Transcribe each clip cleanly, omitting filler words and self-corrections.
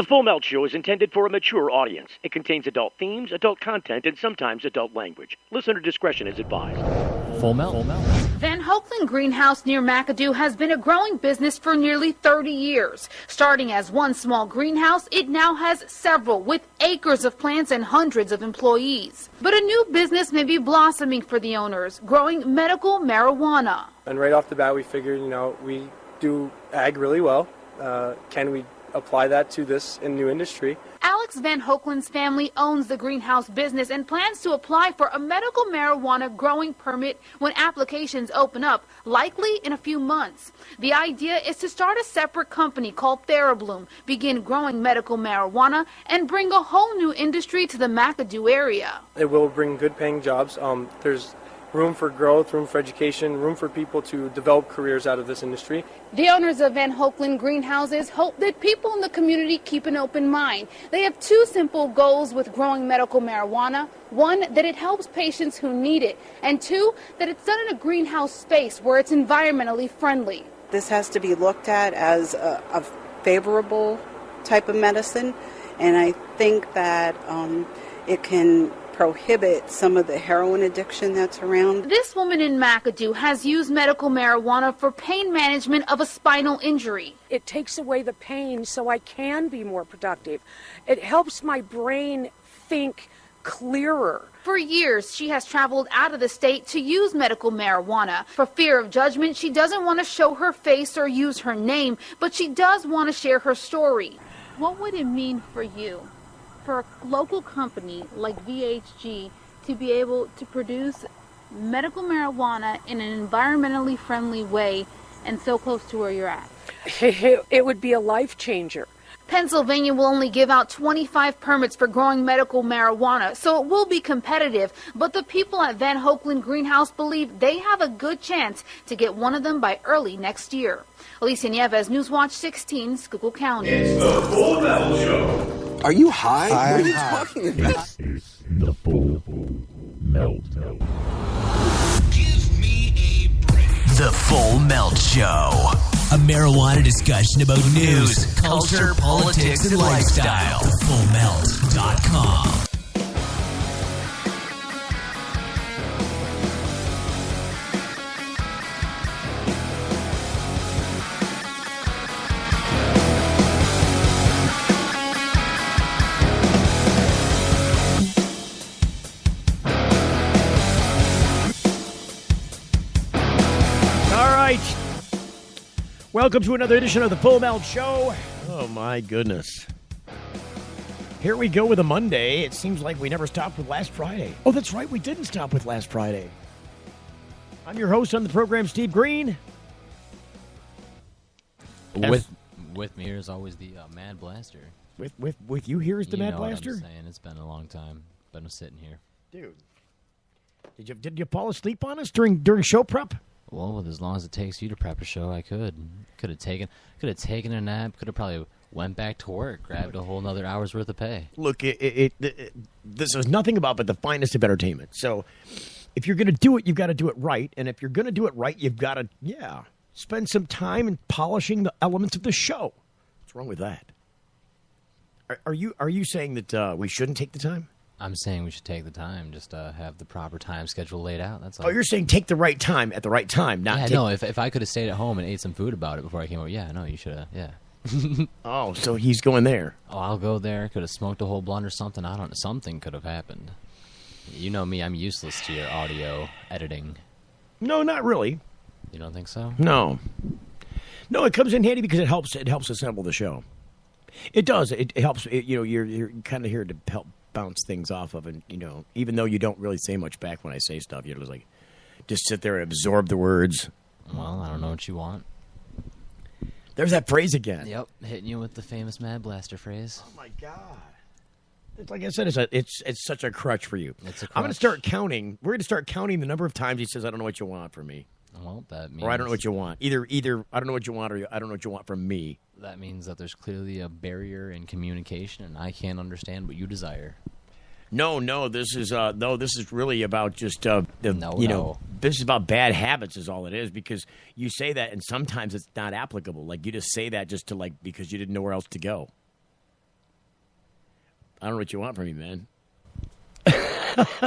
The Full Melt Show is intended for a mature audience. It contains adult themes, adult content, and sometimes adult language. Listener discretion is advised. Full Melt. Van Hoeklen Greenhouse near McAdoo has been a growing business for nearly 30 years. Starting as one small greenhouse, it now has several with acres of plants and hundreds of employees. But a new business may be blossoming for the owners, growing medical marijuana. And right off the bat, we figured, we do ag really well. Can we apply that to this new industry? Alex Van Hoeklen's family owns the greenhouse business and plans to apply for a medical marijuana growing permit when applications open up, likely in a few months. The idea is to start a separate company called TheraBloom, begin growing medical marijuana, and bring a whole new industry to the McAdoo area. It will bring good paying jobs. There's room for growth, room for education, room for people to develop careers out of this industry. The owners of Van Hoeklen Greenhouses hope that people in the community keep an open mind. They have two simple goals with growing medical marijuana. One, that it helps patients who need it, and two, that it's done in a greenhouse space where it's environmentally friendly. This has to be looked at as a favorable type of medicine, and I think that it can prohibit some of the heroin addiction that's around. This woman in McAdoo has used medical marijuana for pain management of a spinal injury. It takes away the pain so I can be more productive. It helps my brain think clearer. For years, she has traveled out of the state to use medical marijuana. For fear of judgment, she doesn't want to show her face or use her name, but she does want to share her story. What would it mean for you, for a local company like VHG, to be able to produce medical marijuana in an environmentally friendly way and so close to where you're at? It would be a life changer. Pennsylvania will only give out 25 permits for growing medical marijuana, so it will be competitive. But the people at Van Hoeklen Greenhouse believe they have a good chance to get one of them by early next year. Alicia Nieves, Newswatch 16, Schuylkill County. It's the Full Metal Show. Are you high? What are you talking about? This is the Full Melt. Give me a break. The Full Melt Show. A marijuana discussion about news, culture, politics, and lifestyle. TheFullMelt.com. Welcome to another edition of the Full Melt Show. Oh, my goodness. Here we go with a Monday. It seems like we never stopped with last Friday. Oh, that's right. We didn't stop with last Friday. I'm your host on the program, Steve Green. With me here is always the Mad Blaster. With you here is the Mad Blaster? What I'm saying. It's been a long time, but I'm sitting here. Dude. Did you fall asleep on us during show prep? Well, with as long as it takes you to prep a show, I could have taken a nap. Could have probably went back to work, grabbed a whole another hour's worth of pay. Look, this is nothing about but the finest of entertainment. So, if you're going to do it, you've got to do it right. And if you're going to do it right, you've got to spend some time in polishing the elements of the show. What's wrong with that? Are you saying that we shouldn't take the time? I'm saying we should take the time, just have the proper time schedule laid out. That's all. Oh, you're saying take the right time at the right time, not no, if I could have stayed at home and ate some food about it before I came over, you should have, Oh, so he's going there. Oh, I'll go there. Could have smoked a whole blunt or something. I don't know. Something could have happened. You know me, I'm useless to your audio editing. No, not really. You don't think so? No, it comes in handy because it helps assemble the show. It does. It helps. You're kind of here to help bounce things off of, and even though you don't really say much back when I say stuff, you're just sit there and absorb the words. Well, I don't know what you want. There's that phrase again. Yep, hitting you with the famous Mad Blaster phrase. Oh my God! Like I said, it's such a crutch for you. It's a crutch. I'm going to start counting. We're going to start counting the number of times he says, "I don't know what you want from me." Well, that means, or I don't know what you want. Either I don't know what you want, or I don't know what you want from me. That means that there's clearly a barrier in communication, and I can't understand what you desire. No, this is really about just this is about bad habits is all it is, because you say that and sometimes it's not applicable. Like you just say that just to because you didn't know where else to go. I don't know what you want from me, man.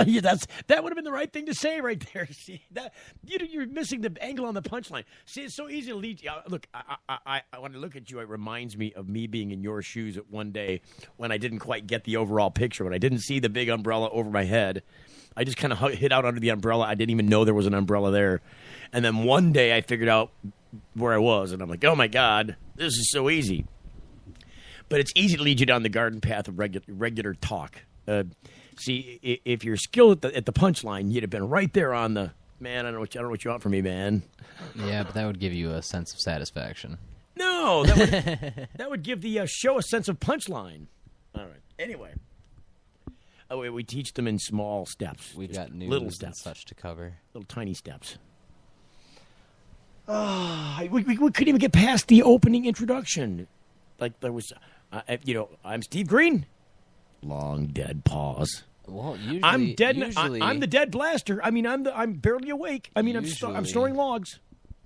Yeah, that would have been the right thing to say right there. See, that you're missing the angle on the punchline. See, it's so easy to lead. Look, when I look at you, it reminds me of me being in your shoes at one day when I didn't quite get the overall picture, when I didn't see the big umbrella over my head. I just kind of hid out under the umbrella. I didn't even know there was an umbrella there. And then one day I figured out where I was, and I'm like, oh, my God, this is so easy. But it's easy to lead you down the garden path of regular talk. See, if you're skilled at the punchline, you'd have been right there on the, man, I don't know what you want from me, man. Yeah, but that would give you a sense of satisfaction. No, that would give the show a sense of punchline. All right. Anyway. Oh, wait, we teach them in small steps. We've got news little and steps. Such to cover. Little tiny steps. We couldn't even get past the opening introduction. Like there was, I'm Steve Green. Long dead pause. Well, usually I'm dead. Usually, I'm the dead blaster. I mean, I'm barely awake. I mean, I'm snoring logs.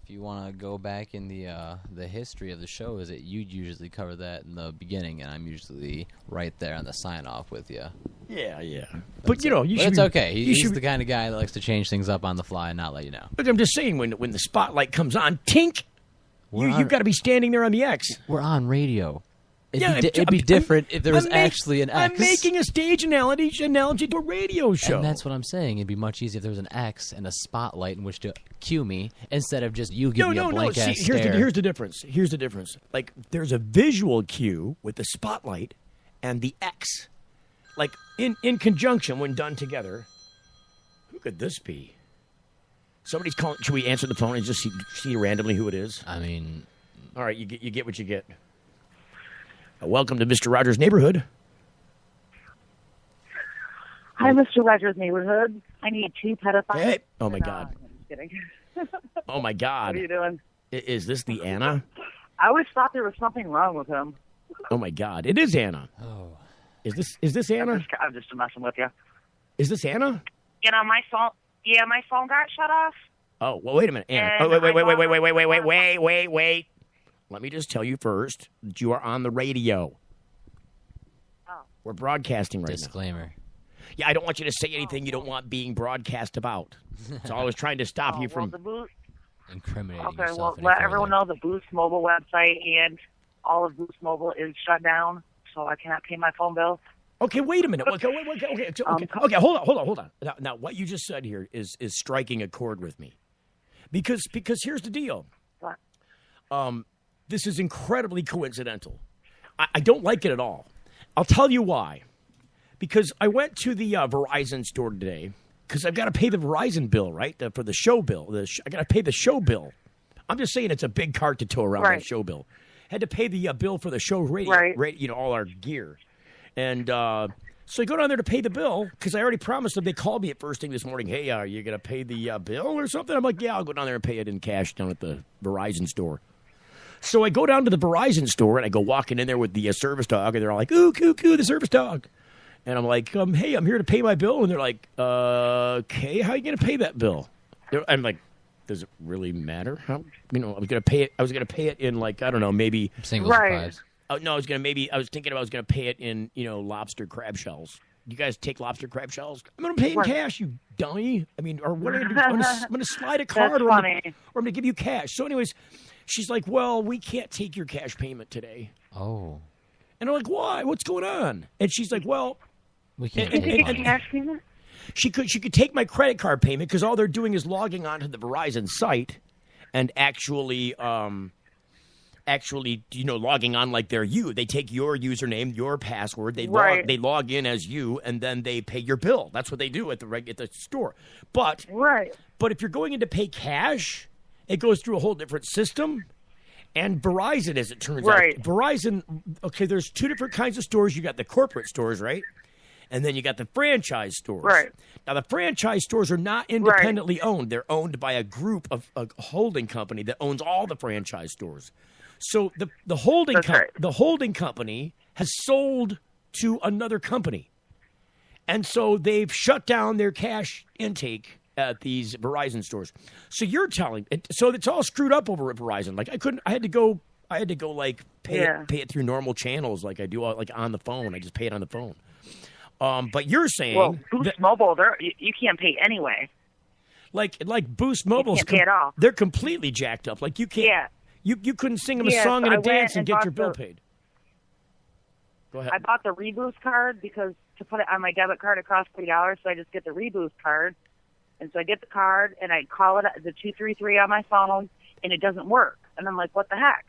If you want to go back in the history of the show, is that you usually cover that in the beginning, and I'm usually right there on the sign off with you. Yeah. But it's okay. He's the kind of guy that likes to change things up on the fly and not let you know. But I'm just saying, when the spotlight comes on, tink, you've got to be standing there on the X. We're on radio. It'd be different if there was actually an X. I'm making a stage analogy to a radio show. And that's what I'm saying. It'd be much easier if there was an X and a spotlight in which to cue me instead of just you giving me a blank-ass stare. Here's the difference. Like, there's a visual cue with the spotlight and the X. Like, in conjunction when done together. Who could this be? Somebody's calling. Should we answer the phone and just see randomly who it is? I mean... All right, you get what you get. Welcome to Mr. Rogers' Neighborhood. Hi, Mr. Rogers' Neighborhood. I need 2 pedophiles. Hey. Oh, my God. I'm just kidding. Oh, my God. What are you doing? Is this the Anna? I always thought there was something wrong with him. Oh, my God. It is Anna. Oh. Is this Anna? I'm just messing with you. Is this Anna? My phone... Yeah, my phone got shut off. Oh, well, wait a minute. Anna. Oh, wait. Let me just tell you first that you are on the radio. Oh. We're broadcasting right now. Disclaimer. Yeah, I don't want you to say anything you don't want being broadcast about. So I was trying to stop you from... incriminating Okay, yourself. well, let everyone know the Boost Mobile website and all of Boost Mobile is shut down, so I cannot pay my phone bill. Okay, wait a minute. Okay, hold on. Now, what you just said here is striking a chord with me. Because here's the deal. What? This is incredibly coincidental. I don't like it at all. I'll tell you why. Because I went to the Verizon store today because I've got to pay the Verizon bill, right, for the show bill. I got to pay the show bill. I'm just saying it's a big cart to tow around that show bill. Had to pay the bill for the show radio, all our gear. And so I go down there to pay the bill because I already promised them. They called me at first thing this morning. Hey, are you going to pay the bill or something? I'm like, yeah, I'll go down there and pay it in cash down at the Verizon store. So I go down to the Verizon store, and I go walking in there with the service dog, and they're all like, ooh, coo, the service dog. And I'm like, hey, I'm here to pay my bill. And they're like, okay, how are you going to pay that bill? I'm like, does it really matter? How? I was going to pay it. I was going to pay it in, like, I don't know, maybe singles fives. Oh, no, I was thinking I was going to pay it in, lobster crab shells. You guys take lobster crab shells? I'm going to pay in cash, you dummy. I mean, or what am I going to do? I'm going to slide a card or I'm going to give you cash. So anyways, she's like, well, we can't take your cash payment today. Oh. And I'm like, why? What's going on? And she's like, well. We can't take cash payment? She could take my credit card payment because all they're doing is logging onto the Verizon site and actually logging on like they're you. They take your username, your password. They log in as you, and then they pay your bill. That's what they do at the store. But if you're going in to pay cash, it goes through a whole different system. And Verizon, as it turns out, Verizon. Okay, there's 2 different kinds of stores. You got the corporate stores, right? And then you got the franchise stores. Right. Now, the franchise stores are not independently owned. They're owned by a group of a holding company that owns all the franchise stores. So the holding company has sold to another company. And so they've shut down their cash intake at these Verizon stores. So you're telling so it's all screwed up over at Verizon. Like I had to go like pay it through normal channels like I do like on the phone. I just pay it on the phone. But you're saying... Well, Boost Mobile, you can't pay anyway. Like Boost Mobile's... pay at all. They're completely jacked up. Like, you can't... Yeah. You couldn't sing them a song and a dance and get your bill paid. Go ahead. I bought the Reboost card because to put it on my debit card, it costs $3, so I just get the Reboost card. And so I get the card, and I call it the 233 on my phone, and it doesn't work. And I'm like, what the heck?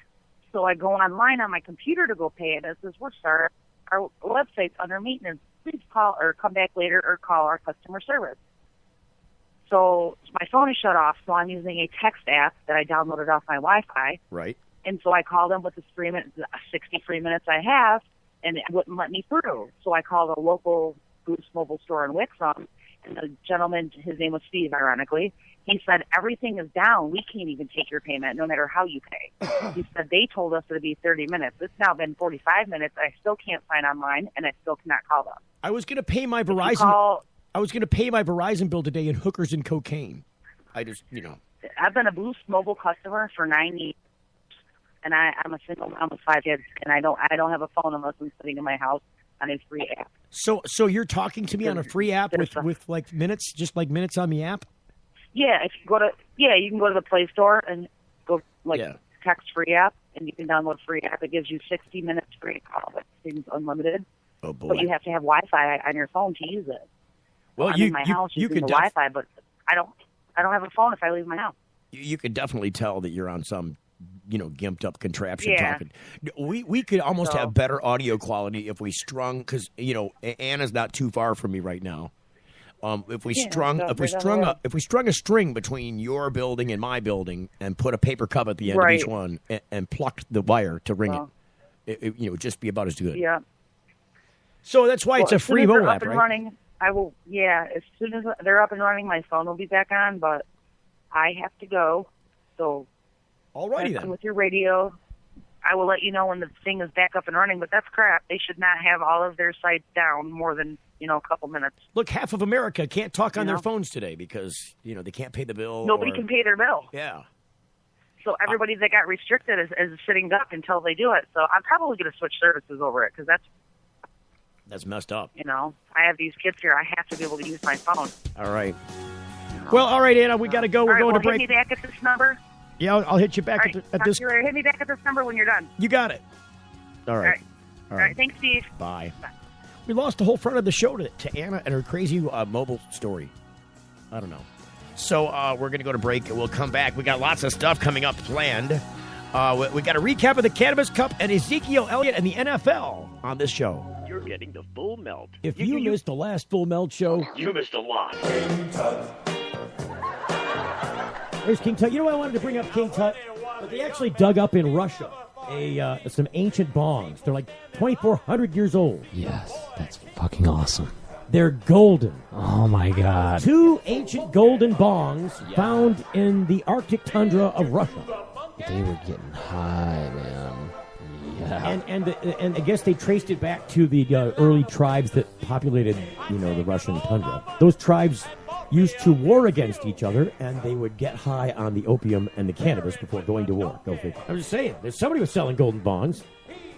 So I go online on my computer to go pay it. And it says, we're sorry, our website's under maintenance. Please call or come back later or call our customer service. So my phone is shut off, so I'm using a text app that I downloaded off my Wi-Fi. Right. And so I called them with the 60 free minutes I have, and it wouldn't let me through. So I called a local Boost Mobile store in Wixom, and the gentleman, his name was Steve, ironically, he said, everything is down. We can't even take your payment, no matter how you pay. He said, they told us it would be 30 minutes. It's now been 45 minutes. I still can't sign online, and I still cannot call them. I was going to pay my Verizon... I was going to pay my Verizon bill today in hookers and cocaine. I just, I've been a Boost Mobile customer for 9 years, and I'm a single mom with 5 kids, and I don't have a phone unless I'm sitting in my house on a free app. So you're talking to me on a free app with like minutes, just like minutes on the app? Yeah, if you you can go to the Play Store and go text free app, and you can download free app. It gives you 60 minutes free call, but things unlimited. Oh boy! But you have to have Wi-Fi on your phone to use it. Well, I'm in my house using the Wi-Fi, but I don't have a phone if I leave my house. You could definitely tell that you're on some, gimped up contraption Yeah. talking. We could almost have better audio quality if we strung, because Anna's not too far from me right now. If we strung a string between your building and my building and put a paper cup at the end of each one and plucked the wire to ring it would just be about as good. Yeah. So that's why it's a free mobile app, right? Running, I will. Yeah, as soon as they're up and running, my phone will be back on. But I have to go. So, alrighty then. With your radio, I will let you know when the thing is back up and running. But that's crap. They should not have all of their sites down more than a couple minutes. Look, half of America can't talk on their phones today because they can't pay the bill. Nobody can pay their bill. Yeah. So everybody that got restricted is sitting duck until they do it. So I'm probably going to switch services over it because that's messed up. I have these kids here. I have to be able to use my phone. All right. Well, all right, Anna, we got to go. We're going to break. Hit me back at this number. Yeah, I'll hit you back at this. Hit me back at this number when you're done. You got it. All right. All right. Thanks, Steve. Bye. We lost the whole front of the show to Anna and her crazy mobile story. I don't know. So we're going to go to break, and we'll come back. We got lots of stuff coming up planned. We got a recap of the Cannabis Cup and Ezekiel Elliott and the NFL on this show. You're getting the full melt. If you missed the last Full Melt show, you missed a lot. There's King Tut. You know why I wanted to bring up King Tut? But they actually dug up in Russia some ancient bongs. They're like 2,400 years old. Yes, that's fucking awesome. They're golden. Oh, my God. 2 ancient golden bongs found in the Arctic tundra of Russia. They were getting high, man. Yeah. And I guess they traced it back to the early tribes that populated, the Russian tundra. Those tribes used to war against each other, and they would get high on the opium and the cannabis before going to war. Go figure. I'm just saying, there's somebody was selling golden bongs.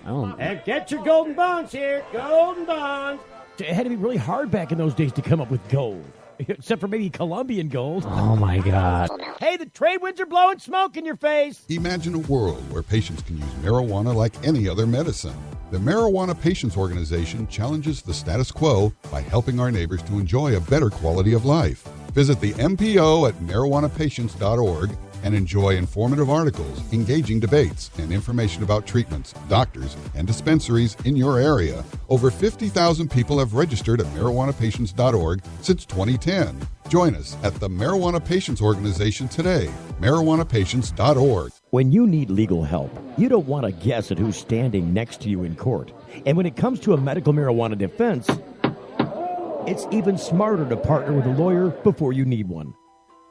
And get your golden bongs here, golden bongs. It had to be really hard back in those days to come up with gold. Except for maybe Colombian gold. Oh, my God. Hey, the trade winds are blowing smoke in your face. Imagine a world where patients can use marijuana like any other medicine. The Marijuana Patients Organization challenges the status quo by helping our neighbors to enjoy a better quality of life. Visit the MPO at marijuanapatients.org and enjoy informative articles, engaging debates, and information about treatments, doctors, and dispensaries in your area. Over 50,000 people have registered at marijuanapatients.org since 2010. Join us at the Marijuana Patients Organization today, marijuanapatients.org. When you need legal help, you don't want to guess at who's standing next to you in court. And when it comes to a medical marijuana defense, it's even smarter to partner with a lawyer before you need one.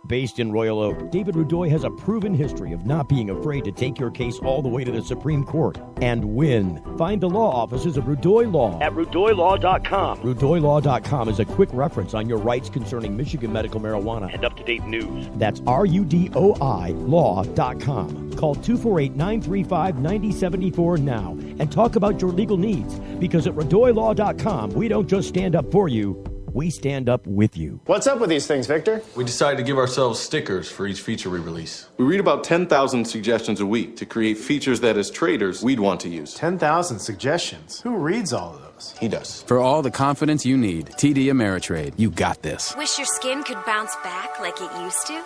Based in Royal Oak, David Rudoy has a proven history of not being afraid to take your case all the way to the Supreme Court and win. Find the law offices of Rudoy Law at RudoyLaw.com. RudoyLaw.com is a quick reference on your rights concerning Michigan medical marijuana and up-to-date news. That's RUDOI Law.com. Call 248-935-9074 now and talk about your legal needs, because at RudoyLaw.com, we don't just stand up for you, we stand up with you. What's up with these things, Victor? We decided to give ourselves stickers for each feature we release. We read about 10,000 suggestions a week to create features that, as traders, we'd want to use. 10,000 suggestions? Who reads all of those? He does. For all the confidence you need, TD Ameritrade. You got this. Wish your skin could bounce back like it used to?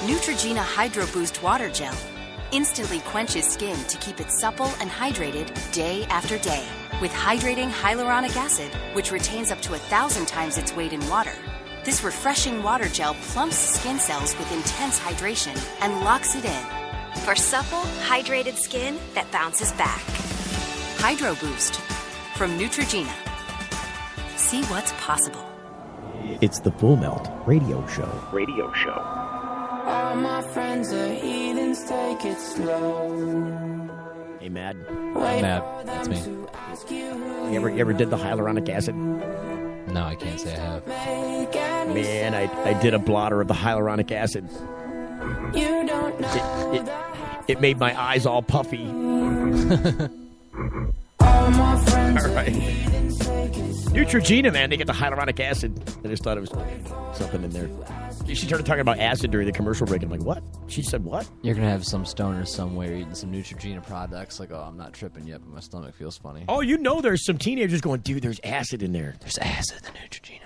Neutrogena Hydro Boost Water Gel instantly quenches skin to keep it supple and hydrated day after day. With hydrating hyaluronic acid, which retains up to 1,000 times its weight in water. This refreshing water gel plumps skin cells with intense hydration and locks it in. For supple, hydrated skin that bounces back. Hydro Boost from Neutrogena. See what's possible. It's the Full Melt Radio Show. Radio Show. All my friends are heathens, take it slow. Hey, Mad. Mad. That's me. You ever did the hyaluronic acid? No, I can't say I have. Man, I did a blotter of the hyaluronic acid. You don't know it made my eyes all puffy. all my friends all right. Neutrogena, man, they get the hyaluronic acid. I just thought it was something in there. She started talking about acid during the commercial break. I'm like, what? She said what? You're going to have some stoner somewhere eating some Neutrogena products. Like, oh, I'm not tripping yet, but my stomach feels funny. Oh, you know there's some teenagers going, dude, there's acid in there. There's acid in the Neutrogena.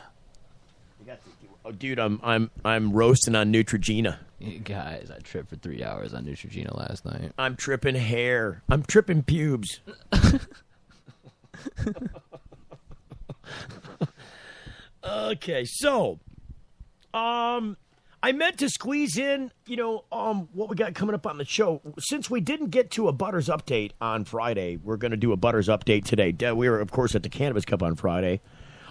Oh, dude, I'm roasting on Neutrogena. Guys, I tripped for 3 hours on Neutrogena last night. I'm tripping hair. I'm tripping pubes. Okay, so I meant to squeeze in, what we got coming up on the show. Since we didn't get to a Butters update on Friday, we're going to do a Butters update today. We were, of course, at the Cannabis Cup on Friday.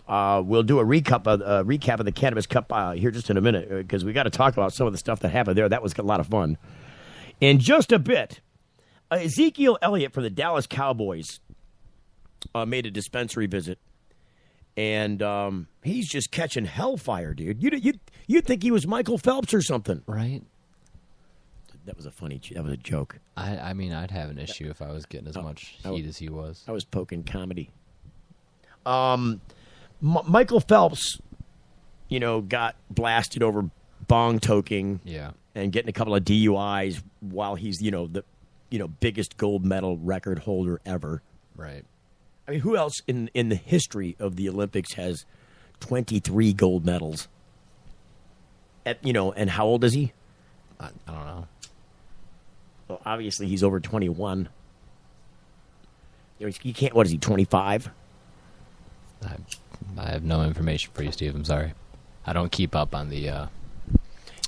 We'll do a recap of the Cannabis Cup here just in a minute, because we got to talk about some of the stuff that happened there. That was a lot of fun. In just a bit, Ezekiel Elliott from the Dallas Cowboys made a dispensary visit. And he's just catching hellfire, dude. You'd think he was Michael Phelps or something, right? That was a joke. I mean, I'd have an issue if I was getting as much heat as he was. I was poking comedy. Michael Phelps, got blasted over bong toking, and getting a couple of DUIs while he's the biggest gold medal record holder ever, right? I mean, who else in the history of the Olympics has 23 gold medals? And how old is he? I don't know. Well, obviously he's over 21. You can't. What is he? 25? I have no information for you, Steve. I'm sorry. I don't keep up on the.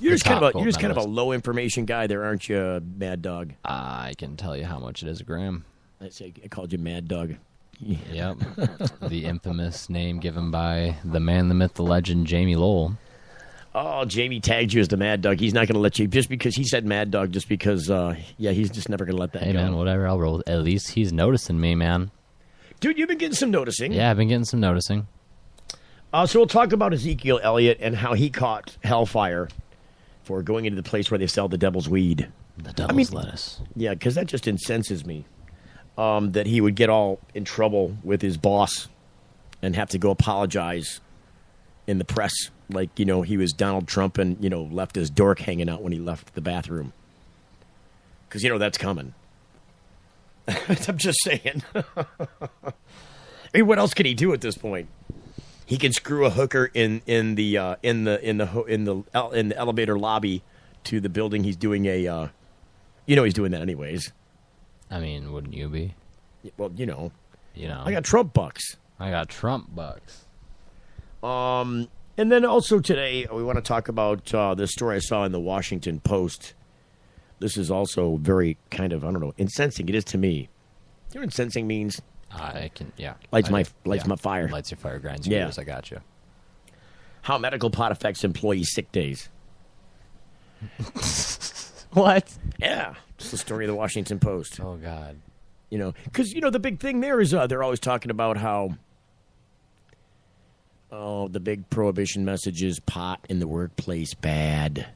You're just kind of a low information guy, there, aren't you, Mad Dog? I can tell you how much it is a gram. I called you Mad Dog. Yep. The infamous name given by the man, the myth, the legend, Jamie Lowell. Oh, Jamie tagged you as the Mad Dog. He's not going to let you, just because he said Mad Dog, just because, he's just never going to let that go. Hey, man, whatever, I'll roll. At least he's noticing me, man. Dude, you've been getting some noticing. Yeah, I've been getting some noticing. So we'll talk about Ezekiel Elliott and how he caught hellfire for going into the place where they sell the devil's weed. The devil's lettuce. Yeah, because that just incenses me. That he would get all in trouble with his boss and have to go apologize in the press like, he was Donald Trump and, left his dork hanging out when he left the bathroom. Because, that's coming. I'm just saying. I mean, what else can he do at this point? He can screw a hooker in the elevator lobby to the building. He's doing he's doing that anyways. I mean, wouldn't you be? Well, I got Trump bucks. And then also today, we want to talk about this story I saw in the Washington Post. This is also very kind of, I don't know, incensing. It is to me. You know what incensing means? I can, yeah. Lights my fire. Lights your fire, grinds your gears. I got you. How medical pot affects employee sick days. What? Yeah, it's the story of the Washington Post. Oh, God. You know, because, the big thing there is they're always talking about how, the big prohibition message is pot in the workplace bad.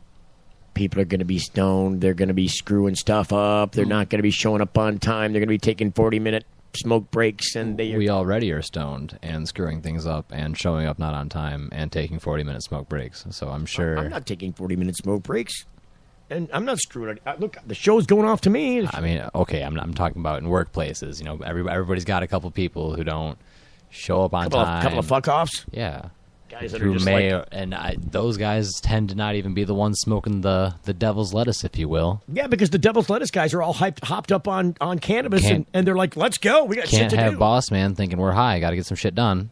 People are going to be stoned. They're going to be screwing stuff up. They're not going to be showing up on time. They're going to be taking 40-minute smoke breaks. And we already are stoned and screwing things up and showing up not on time and taking 40-minute smoke breaks. So I'm sure... I'm not taking 40-minute smoke breaks. And I'm not screwing it. Look, the show's going off to me. I mean, okay, I'm talking about in workplaces. Everybody's got a couple people who don't show up on time. A couple of fuck-offs? Yeah. Guys that are just those guys tend to not even be the ones smoking the devil's lettuce, if you will. Yeah, because the devil's lettuce guys are all hopped up on cannabis, and they're like, let's go. We got shit to do. Can't have boss man thinking we're high. Got to get some shit done.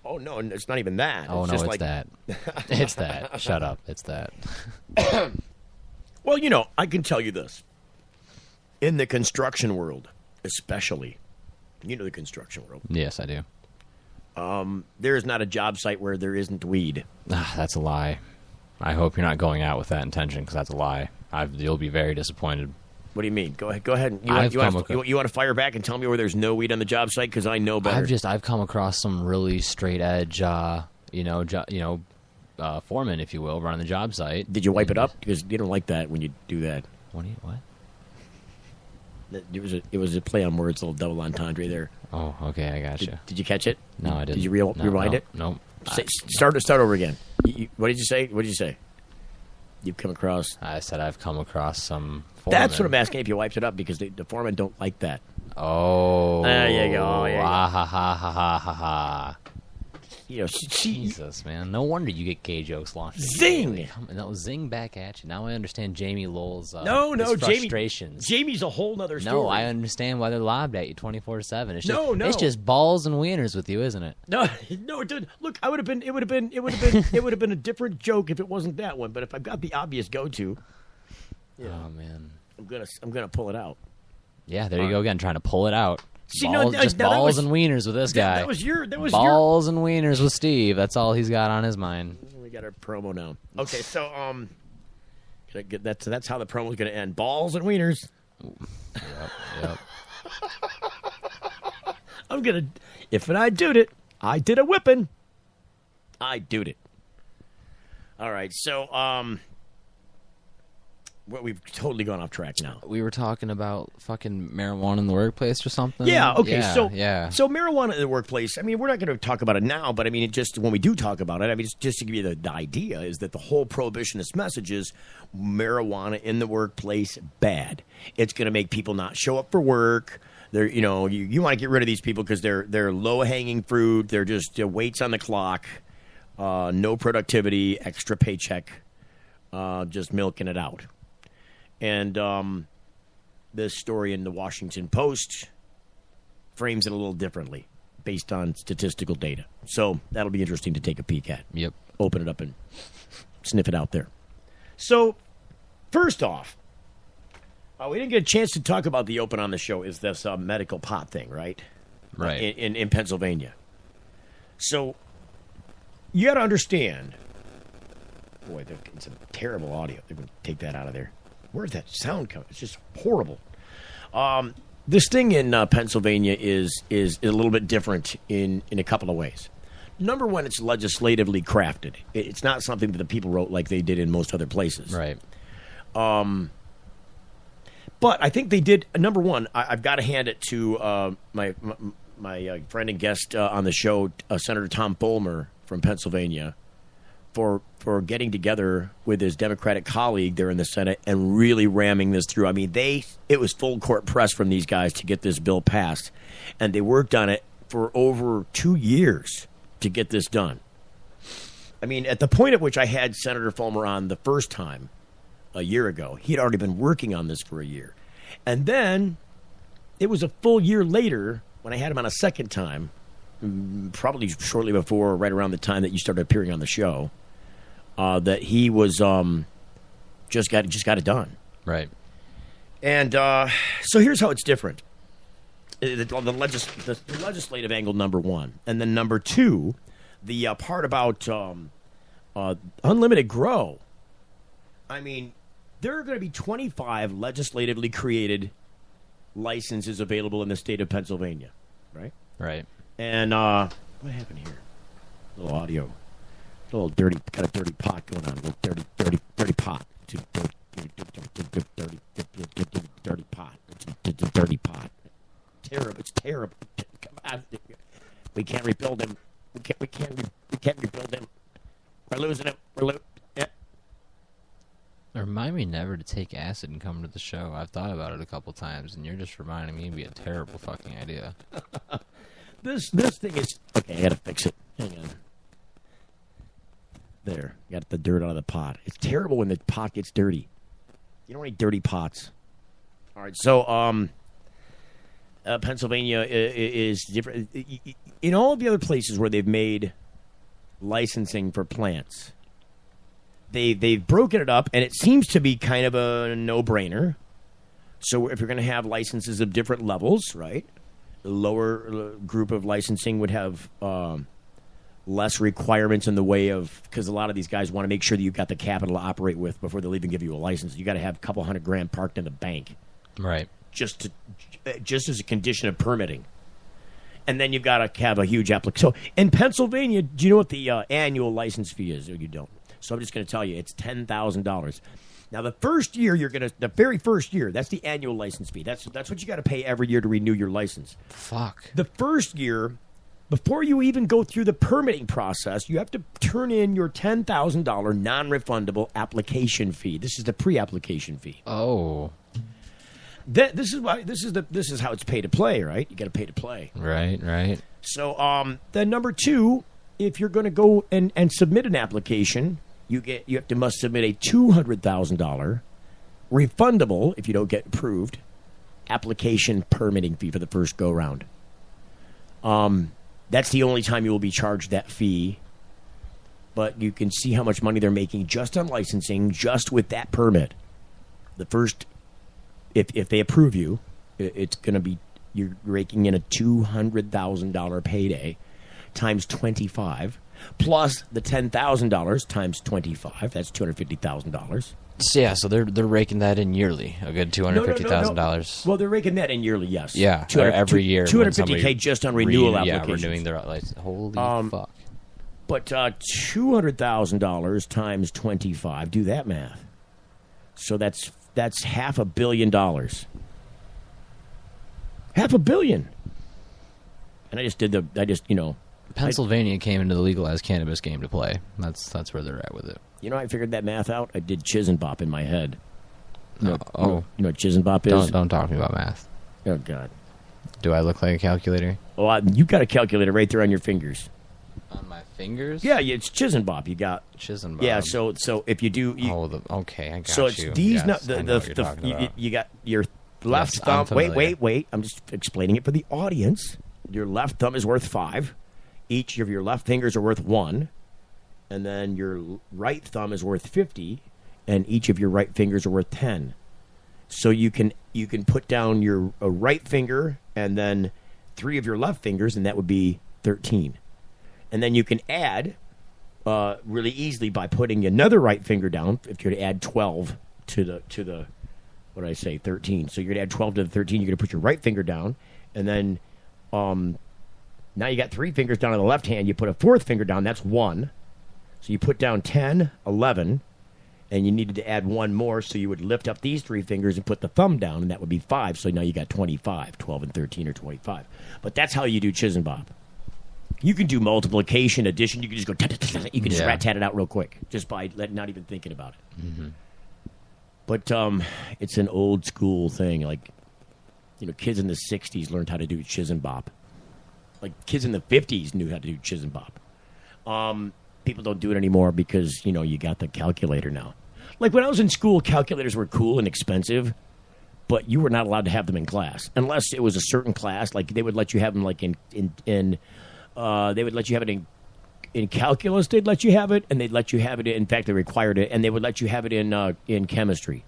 Oh, no, it's not even that. Oh, no, it's that. It's that. Shut up. It's that. Well, I can tell you this. In the construction world, especially, the construction world. Yes, I do. There is not a job site where there isn't weed. That's a lie. I hope you're not going out with that intention, because that's a lie. You'll be very disappointed. What do you mean? Go ahead. You want to fire back and tell me where there's no weed on the job site? Because I know better. I've come across some really straight edge, foreman, if you will, running the job site. Did you wipe it up? Because you don't like that when you do that. What? It was a play on words, a little double entendre there. Oh, okay, I got you. Did you catch it? No, I didn't. Did you rewind it? No. Start over again. What did you say? What did you say? You've come across. I said I've come across some foreman. That's what I'm asking. If you wiped it up, because the foremen don't like that. Oh, there you go. Ha ha ha ha ha ha ha. Jesus, man. No wonder you get gay jokes launched. Zing! Zing back at you. Now I understand Jamie Lowell's frustrations. Jamie's a whole nother story. No, I understand why they're lobbed at you 24/7. It's just balls and wieners with you, isn't it? No, it didn't. Look, it would have been a different joke if it wasn't that one. But if I've got the obvious go-to, oh man, I'm gonna pull it out. Yeah, there you go again, trying to pull it out. See, balls and wieners with this guy. That was balls and wieners with Steve. That's all he's got on his mind. We got our promo now. Okay, so that's how the promo's going to end. Balls and wieners. Yep. I'm gonna. If I did it, I did a whipping. I did it. All right, so we've totally gone off track now. We were talking about fucking marijuana in the workplace or something. Yeah, okay. So marijuana in the workplace, I mean, we're not going to talk about it now, but I mean, when we do talk about it, I mean, just to give you the idea is that the whole prohibitionist message is marijuana in the workplace bad. It's going to make people not show up for work. They're, you want to get rid of these people because they're low-hanging fruit. They're just weights on the clock, no productivity, extra paycheck, just milking it out. And this story in the Washington Post frames it a little differently based on statistical data. So that'll be interesting to take a peek at. Yep. Open it up and sniff it out there. So, first off, we didn't get a chance to talk about the open on the show is this medical pot thing, right? Right. In Pennsylvania. So, you got to understand. Boy, it's a terrible audio. They're going to take that out of there. Where's that sound coming? It's just horrible. This thing in Pennsylvania is a little bit different in a couple of ways. Number one, it's legislatively crafted. It's not something that the people wrote like they did in most other places. Right. But I think they did. Number one, I've got to hand it to my friend and guest on the show, Senator Tom Fulmer from Pennsylvania, for getting together with his Democratic colleague there in the Senate and really ramming this through. I mean, it was full court press from these guys to get this bill passed, and they worked on it for over 2 years to get this done. I mean, at the point at which I had Senator Fulmer on the first time a year ago, he had already been working on this for a year. And then it was a full year later when I had him on a second time, probably shortly before, right around the time that you started appearing on the show, that he was just got it done. Right. And so here's how it's different. The legislative angle, number one. And then number two, the part about unlimited grow. I mean, there are going to be 25 legislatively created licenses available in the state of Pennsylvania, right? Right. And what happened here? A little audio. A little dirty, got a dirty pot going on. A little dirty pot. Dirty pot. It's a dirty pot. Terrible. It's terrible. Come on. We can't rebuild him. We can't rebuild him. We're losing him. Remind me never to take acid and come to the show. I've thought about it a couple times, and you're just reminding me it'd be a terrible fucking idea. This thing is... Okay, I gotta fix it. Hang on. There. Got the dirt out of the pot. It's terrible when the pot gets dirty. You don't need dirty pots. All right, so Pennsylvania is different. In all of the other places where they've made licensing for plants, they've broken it up, and it seems to be kind of a no-brainer. So if you're going to have licenses of different levels, right, the lower group of licensing would have less requirements in the way of, because a lot of these guys want to make sure that you've got the capital to operate with before they'll even give you a license. You got to have a couple $100,000 parked in the bank, right? Just as a condition of permitting, and then you've got to have a huge application. So in Pennsylvania, do you know what the annual license fee is? Or you don't? So I'm just going to tell you, it's $10,000. Now the very first year, that's the annual license fee. That's what you got to pay every year to renew your license. Fuck. The first year, before you even go through the permitting process, you have to turn in your $10,000 non-refundable application fee. This is the pre-application fee. Oh. This is how it's pay to play, right? You got to pay to play. Right. So then number 2, if you're going to go and submit an application, you must submit a $200,000 refundable, if you don't get approved, application permitting fee for the first go round. That's the only time you will be charged that fee. But you can see how much money they're making just on licensing, just with that permit. The first, if they approve you, it's going to be, you're raking in a $200,000 payday times 25, plus the $10,000 times 25. That's $250,000. Yeah, so they're raking that in yearly, a good $250,000. Well, they're raking that in yearly, yes. Yeah, every year. $250K just on renewal applications. Yeah, renewing their license. Holy fuck. But $200,000 times 25, do that math. So that's $500 million. $500 million. And Pennsylvania came into the legalized cannabis game to play. That's where they're at with it. You know, I figured that math out. I did Chisenbop in my head. You know what Chisenbop is? Don't talk to me about math. Oh, God. Do I look like a calculator? Well, you've got a calculator right there on your fingers. On my fingers? Yeah, it's Chisenbop. You got Chisenbop. Yeah, so if you do, okay, I got you. So it's these. Yes, You got your left thumb. Wait. I'm just explaining it for the audience. Your left thumb is worth 5. Each of your left fingers are worth 1. And then your right thumb is worth 50, and each of your right fingers are worth 10. So you can put down your right finger and then 3 of your left fingers, and that would be 13. And then you can add really easily by putting another right finger down. If you're to add 12 to the what did I say, 13. So you're going to add 12 to the 13. You're going to put your right finger down, and then now you got 3 fingers down on the left hand. You put a 4th finger down. That's 1. So you put down 10, 11, and you needed to add 1 more, so you would lift up these 3 fingers and put the thumb down, and that would be 5. So now you got 25. 12 and 13 or 25. But that's how you do Chisenbop. You can do multiplication, addition. You can just go, you can just rat-tat it out real quick, just by not even thinking about it. Mm-hmm. But it's an old school thing. Like, kids in the 60s learned how to do Chisenbop. Like, kids in the 50s knew how to do Chisenbop. People don't do it anymore because, you got the calculator now. Like, when I was in school, calculators were cool and expensive, but you were not allowed to have them in class. Unless it was a certain class. Like, they would let you have them, like, they would let you have it in calculus. They'd let you have it, and they'd let you have it in fact, they required it, and they would let you have it in chemistry.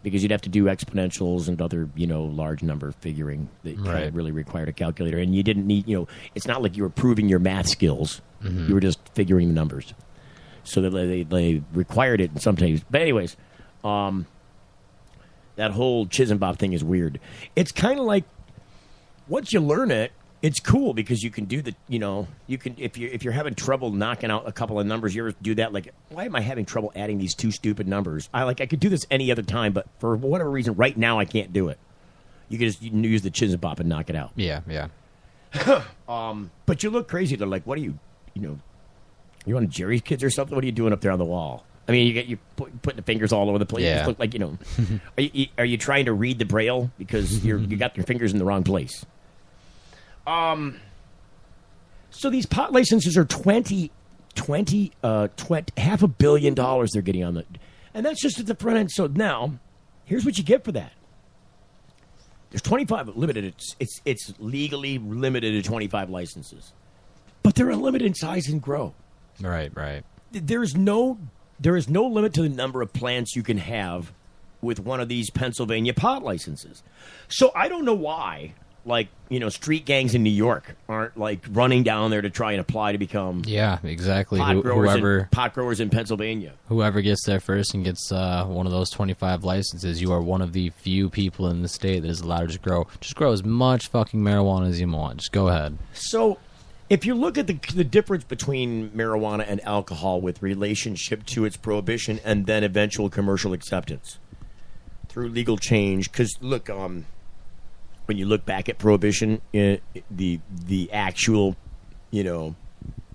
Because you'd have to do exponentials and other, large number figuring that kind of really required a calculator. And you didn't need, it's not like you were proving your math skills. Mm-hmm. You were just figuring the numbers. So they required it in some cases. But anyways, that whole Chisholm Bob thing is weird. It's kind of like once you learn it, it's cool because you can do you can if you're having trouble knocking out a couple of numbers, you ever do that? Like, why am I having trouble adding these two stupid numbers? I could do this any other time, but for whatever reason, right now I can't do it. You can use the Chisholm Bob and knock it out. Yeah. But you look crazy. They're like, what are you on Jerry's Kids or something? What are you doing up there on the wall? I mean, you putting the fingers all over the place. Yeah. You look like, are you trying to read the Braille because you got your fingers in the wrong place? So these pot licenses are $500 million they're getting on and that's just at the front end. So now, here's what you get for that. There's 25 limited. It's legally limited to 25 licenses, but they're unlimited in size and grow. Right. There is no limit to the number of plants you can have with one of these Pennsylvania pot licenses. So I don't know why, street gangs in New York aren't running down there to try and apply to become exactly pot growers in Pennsylvania. Whoever gets there first and gets one of those 25 licenses, you are one of the few people in the state that is allowed to grow. Just grow as much fucking marijuana as you want. Just go ahead. So if you look at the difference between marijuana and alcohol with relationship to its prohibition and then eventual commercial acceptance through legal change, because look, when you look back at prohibition, the actual,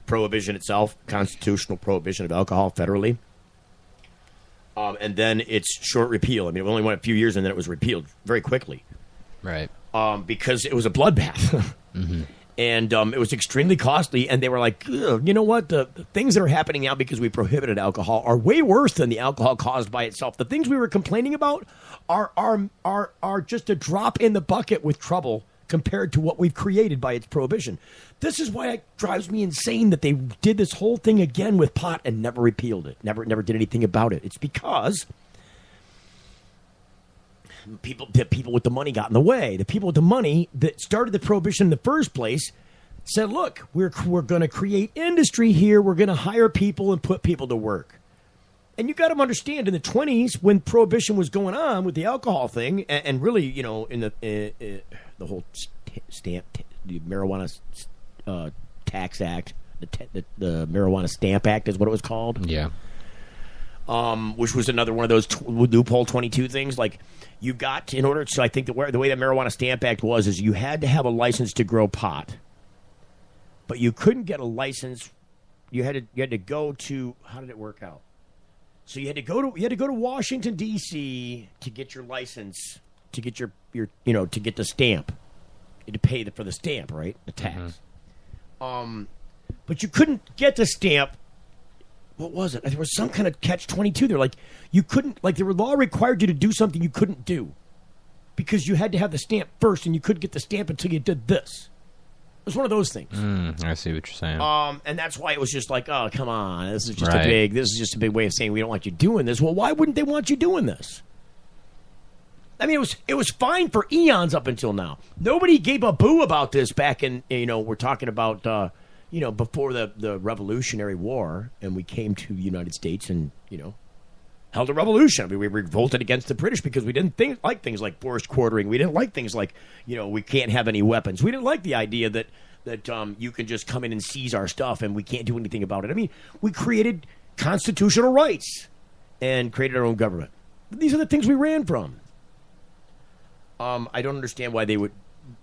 prohibition itself, constitutional prohibition of alcohol federally, and then its short repeal. I mean, it only went a few years and then it was repealed very quickly. Right. Because it was a bloodbath. Mm-hmm. And it was extremely costly, and they were like, you know what? The things that are happening now because we prohibited alcohol are way worse than the alcohol caused by itself. The things we were complaining about are just a drop in the bucket with trouble compared to what we've created by its prohibition. This is why it drives me insane that they did this whole thing again with pot and never repealed it, never did anything about it. It's because the people with the money got in the way. The people with the money that started the prohibition in the first place said, look, we're going to create industry here. We're going to hire people and put people to work. And you got to understand, in the 1920s, when prohibition was going on with the alcohol thing, and really, in the whole the Marijuana Tax Act, the Marijuana Stamp Act is what it was called. Yeah. Which was another one of those loophole 22 things. Like, you got, in order, so I think the way the Marijuana Stamp Act was is you had to have a license to grow pot, but you couldn't get a license. You had to go to, how did it work out? So you had to go to Washington D.C. to get your license, to get your to get the stamp, to pay for the stamp, right? The tax. Mm-hmm. But you couldn't get the stamp. What was it? There was some kind of catch-22. They're like, you couldn't, the law required you to do something you couldn't do because you had to have the stamp first, and you couldn't get the stamp until you did this. It was one of those things. I see what you're saying. And that's why it was just like, oh, come on, this is just a big way of saying we don't want you doing this. Well, why wouldn't they want you doing this? I mean, it was fine for eons up until now. Nobody gave a boo about this back in, we're talking about, before the Revolutionary War, and we came to the United States and, held a revolution. I mean, we revolted against the British because we didn't like things like forced quartering. We didn't like things like, we can't have any weapons. We didn't like the idea that you can just come in and seize our stuff and we can't do anything about it. I mean, we created constitutional rights and created our own government. These are the things we ran from. I don't understand why they would,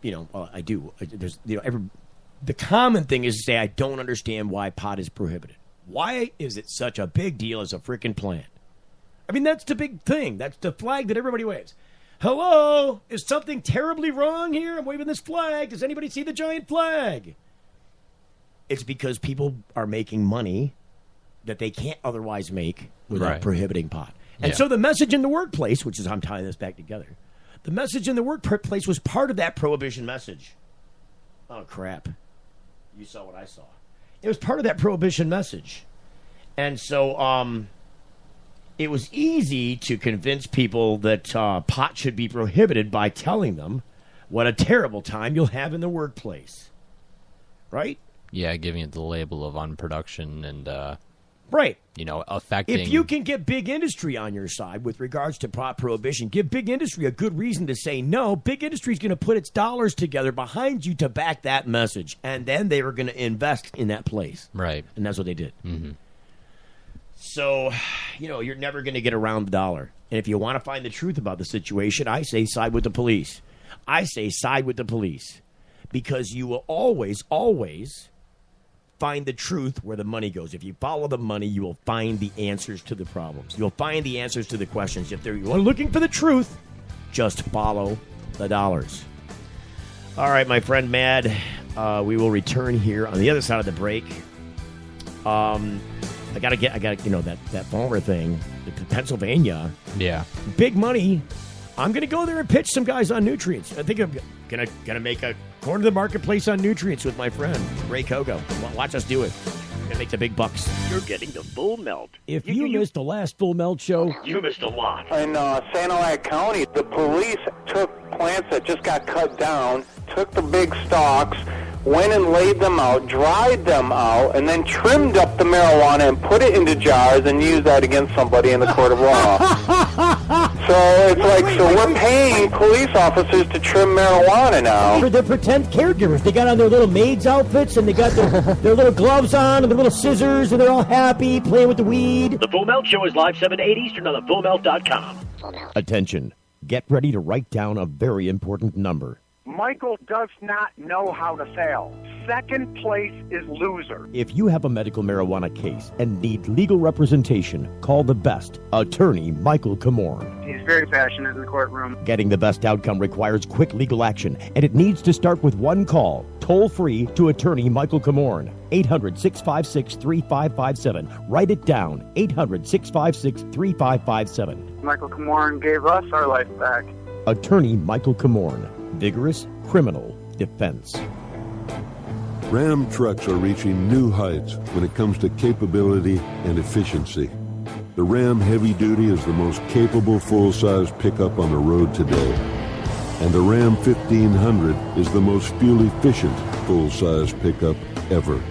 I do. There's, the common thing is to say, I don't understand why pot is prohibited. Why is it such a big deal as a freaking plant? I mean, that's the big thing. That's the flag that everybody waves. Hello? Is something terribly wrong here? I'm waving this flag. Does anybody see the giant flag? It's because people are making money that they can't otherwise make without prohibiting pot. And so the message in the workplace, which is, I'm tying this back together, the message in the workplace was part of that prohibition message. Oh, crap. You saw what I saw. It was part of that prohibition message. And so it was easy to convince people that pot should be prohibited by telling them what a terrible time you'll have in the workplace. Right? Yeah, giving it the label of unproduction and Right. Affecting. If you can get big industry on your side with regards to prohibition, give big industry a good reason to say no. Big industry is going to put its dollars together behind you to back that message, and then they are going to invest in that place. Right. And that's what they did. Mm-hmm. So, you're never going to get around the dollar. And if you want to find the truth about the situation, I say side with the police. I say side with the police. Because you will always, always find the truth where the money goes. If you follow the money, you will find the answers to the problems. You'll find the answers to the questions. If you're looking for the truth, just follow the dollars. All right, my friend Mad, we will return here on the other side of the break. I got that Palmer thing, the Pennsylvania. Yeah. Big money. I'm going to go there and pitch some guys on nutrients. I think I'm gonna make a corner of the marketplace on nutrients with my friend Ray Kogo. Watch us do it. We're going to make the big bucks. You're getting the full melt. If you missed the last Full Melt show, you missed a lot. In Sanilac County, the police took plants that just got cut down, took the big stalks, went and laid them out, dried them out, and then trimmed up the marijuana and put it into jars and used that against somebody in the court of law. So it's we're paying police officers to trim marijuana now. For their pretend caregivers. They got on their little maids' outfits, and they got their little gloves on, and their little scissors, and they're all happy, playing with the weed. The Full Melt Show is live 7 to 8 Eastern on thefullmelt.com. Attention. Get ready to write down a very important number. Michael does not know how to fail. Second place is loser. If you have a medical marijuana case and need legal representation, call the best, Attorney Michael Comorn. He's very passionate in the courtroom. Getting the best outcome requires quick legal action, and it needs to start with one call, toll-free to Attorney Michael Comorn. 800-656-3557. Write it down, 800-656-3557. Michael Comorn gave us our life back. Attorney Michael Comorn. Vigorous criminal defense. Ram trucks are reaching new heights when it comes to capability and efficiency. The Ram Heavy Duty is the most capable full-size pickup on the road today. And the Ram 1500 is the most fuel-efficient full-size pickup ever.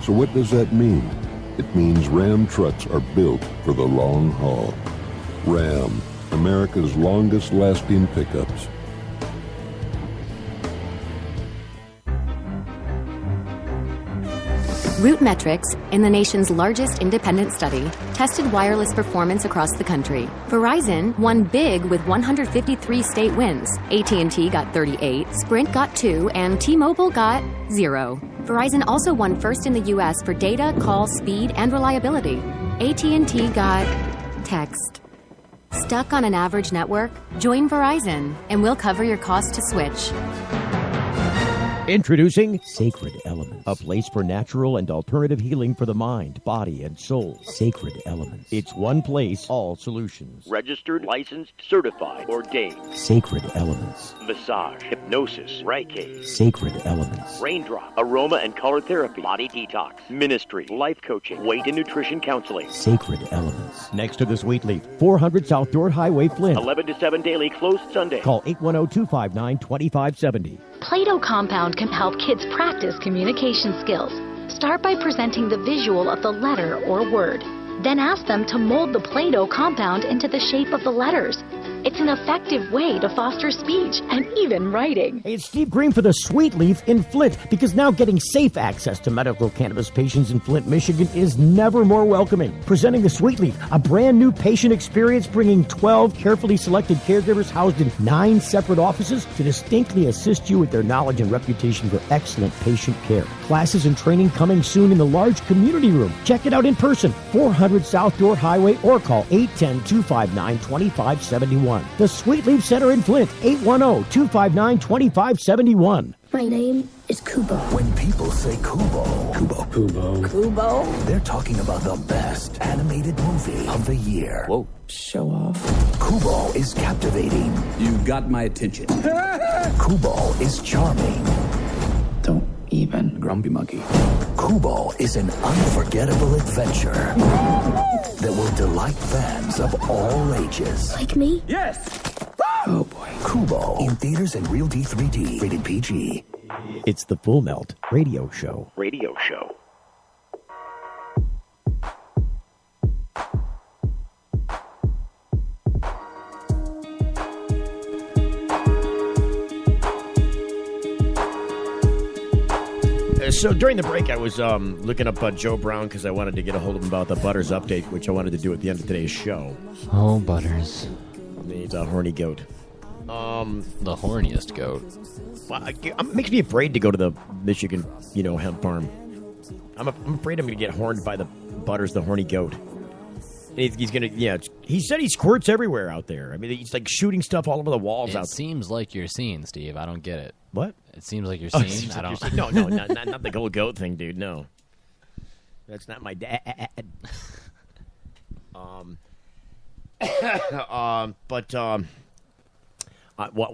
So what does that mean? It means Ram trucks are built for the long haul. Ram, America's longest-lasting pickups. RootMetrics, in the nation's largest independent study, tested wireless performance across the country. Verizon won big with 153 state wins. AT&T got 38, Sprint got 2, and T-Mobile got 0. Verizon also won first in the U.S. for data, call, speed, and reliability. AT&T got text. Stuck on an average network? Join Verizon, and we'll cover your cost to switch. Introducing Sacred Elements, a place for natural and alternative healing for the mind, body, and soul. Sacred Elements. It's one place, all solutions. Registered, licensed, certified, ordained. Sacred Elements. Massage, hypnosis, Reiki. Sacred Elements. Raindrop, aroma and color therapy, body detox, ministry, life coaching, weight and nutrition counseling. Sacred Elements. Next to the Sweet Leaf, 400 South Dorr Highway, Flint. 11 to 7 daily, closed Sunday. Call 810-259-2570. Play-Doh Compound can help kids practice communication skills. Start by presenting the visual of the letter or word. Then ask them to mold the Play-Doh compound into the shape of the letters. It's an effective way to foster speech and even writing. Hey, it's Steve Green for the Sweet Leaf in Flint, because now getting safe access to medical cannabis patients in Flint, Michigan is never more welcoming. Presenting the Sweet Leaf, a brand new patient experience, bringing 12 carefully selected caregivers housed in 9 separate offices to distinctly assist you with their knowledge and reputation for excellent patient care. Classes and training coming soon in the large community room. Check it out in person, 400 South Dorr Highway, or call 810-259-2571. The Sweet Leaf Center in Flint, 810-259-2571. My name is Kubo. When people say Kubo, they're talking about the best animated movie of the year. Whoa. Show off. Kubo is captivating. You got my attention. Kubo is charming. Don't even. Grumpy monkey. Kubo is an unforgettable adventure that will delight fans of all ages. Like me? Yes! Oh boy. Kubo, in theaters and Realty 3D. Rated PG. It's the Full Melt Radio Show. Radio show. So during the break, I was looking up Joe Brown because I wanted to get a hold of him about the Butters update, which I wanted to do at the end of today's show. Oh, Butters. He's a horny goat. The horniest goat. Well, it makes me afraid to go to the Michigan, hemp farm. I'm afraid I'm going to get horned by the Butters, the horny goat. And he's going to, he said he squirts everywhere out there. I mean, he's like shooting stuff all over the walls out there. It seems like you're seeing, Steve. I don't get it. What? It seems like you're seeing. I don't. No, not the whole goat thing, dude. No. That's not my dad. While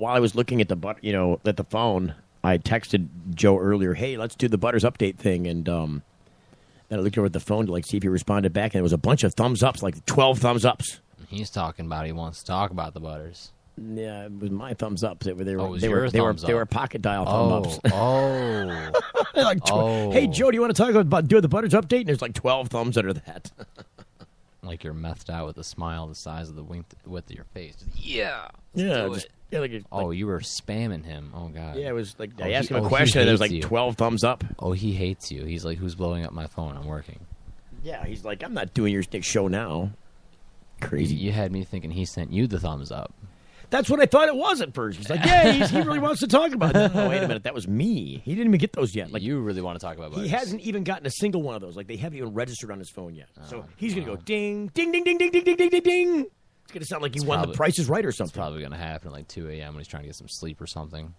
I was looking at at the phone, I texted Joe earlier, hey, let's do the Butters update thing. And then I looked over at the phone to see if he responded back, and it was a bunch of thumbs ups, like 12 thumbs ups. He's talking about he wants to talk about the Butters. Yeah, it was my thumbs ups. They were pocket dial thumb ups. Hey, Joe, do you want to talk about doing the Butters update? And there's like 12 thumbs under that. Like you're methed out with a smile the size of the width of your face. Yeah. You were spamming him. Oh, God. Yeah, it was like I asked him a question, and there was like 12 thumbs up. Oh, he hates you. He's like, who's blowing up my phone? I'm working. Yeah, he's like, I'm not doing your show now. Crazy. You had me thinking he sent you the thumbs up. That's what I thought it was at first. He's like, yeah, he really wants to talk about it. Oh, wait a minute, that was me. He didn't even get those yet. Like, you really want to talk about Butters. He hasn't even gotten a single one of those. Like, they haven't even registered on his phone yet. So he's going to go ding, ding, ding, ding, ding, ding, ding, ding, ding, ding. It's going to sound like he won the Price is Right or something. It's probably going to happen at like 2 a.m. when he's trying to get some sleep or something.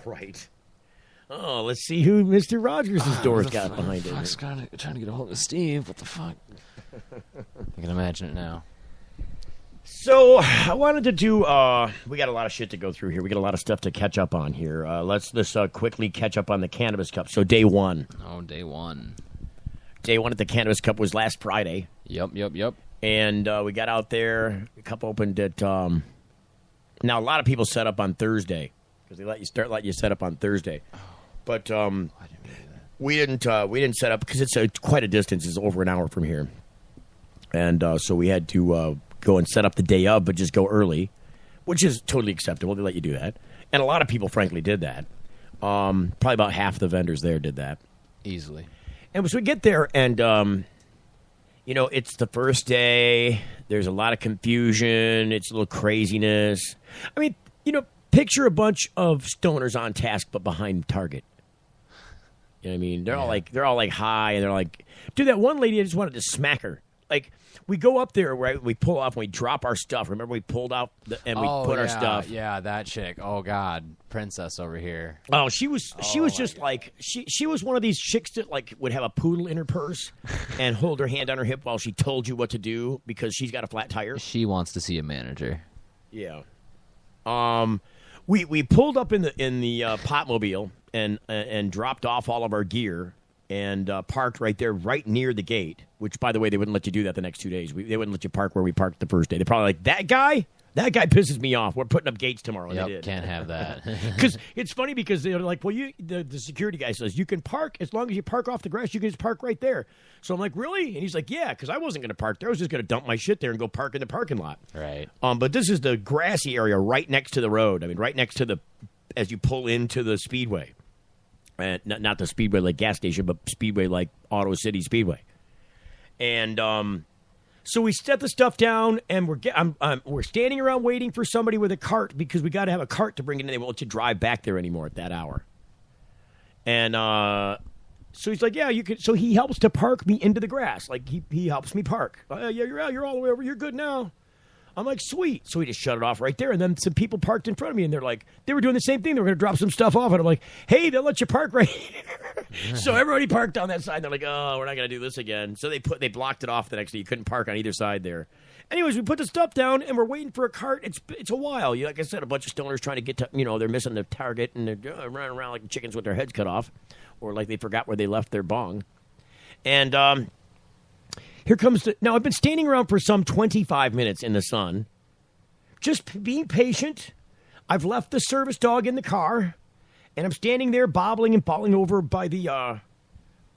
Right. Oh, let's see who Mr. Rogers' door's got behind it. Fuck's trying to get a hold of Steve. What the fuck? I can imagine it now. So I wanted to do. We got a lot of shit to go through here. We got a lot of stuff to catch up on here. Let's quickly catch up on the Cannabis Cup. So day one. Oh, day one. Day one at the Cannabis Cup was last Friday. Yep. And we got out there. The cup opened at. Now a lot of people set up on Thursday because they let you set up on Thursday, but we didn't set up because it's quite a distance. It's over an hour from here, and so we had to. Go and set up the day of, but just go early, which is totally acceptable. They let you do that. And a lot of people, frankly, did that. Probably about half the vendors there did that. Easily. And so we get there, and, it's the first day. There's a lot of confusion. It's a little craziness. I mean, picture a bunch of stoners on task, but behind Target. You know what I mean? They're all like high, and they're like, dude, that one lady, I just wanted to smack her. Like, we go up there, right? We pull off and we drop our stuff. Remember, we pulled out and we put our stuff. Yeah, that chick. Oh God, princess over here. Oh, she was just like she was one of these chicks that like would have a poodle in her purse and hold her hand on her hip while she told you what to do because she's got a flat tire. She wants to see a manager. Yeah. We pulled up in the Potmobile and dropped off all of our gear. And parked right there, right near the gate, which, by the way, they wouldn't let you do that the next 2 days. They wouldn't let you park where we parked the first day. They're probably like, that guy pisses me off. We're putting up gates tomorrow. And they did. Can't have that. Because it's funny because they're like, well, the security guy says, you can park as long as you park off the grass. You can just park right there. So I'm like, really? And he's like, yeah, because I wasn't going to park there. I was just going to dump my shit there and go park in the parking lot. Right. But this is the grassy area right next to the road. I mean, right next to as you pull into the Speedway. Not the Speedway like gas station, but Speedway like Auto City Speedway. And so we set the stuff down, and we're standing around waiting for somebody with a cart because we got to have a cart to bring it in. They won't let you drive back there anymore at that hour. And so he's like, yeah, you can. So he helps to park me into the grass. Like he helps me park. Yeah, you're all the way over. You're good now. I'm like, sweet. So he just shut it off right there. And then some people parked in front of me, and they were doing the same thing. They were going to drop some stuff off. And I'm like, hey, they'll let you park right here. So everybody parked on that side. And they're like, oh, we're not going to do this again. So they blocked it off the next day. You couldn't park on either side there. Anyways, we put the stuff down, and we're waiting for a cart. It's a while. Like I said, a bunch of stoners trying to get to, they're missing their target, and they're running around like chickens with their heads cut off, or like they forgot where they left their bong. And here comes now I've been standing around for some 25 minutes in the sun, just being patient. I've left the service dog in the car, and I'm standing there bobbling and falling over by the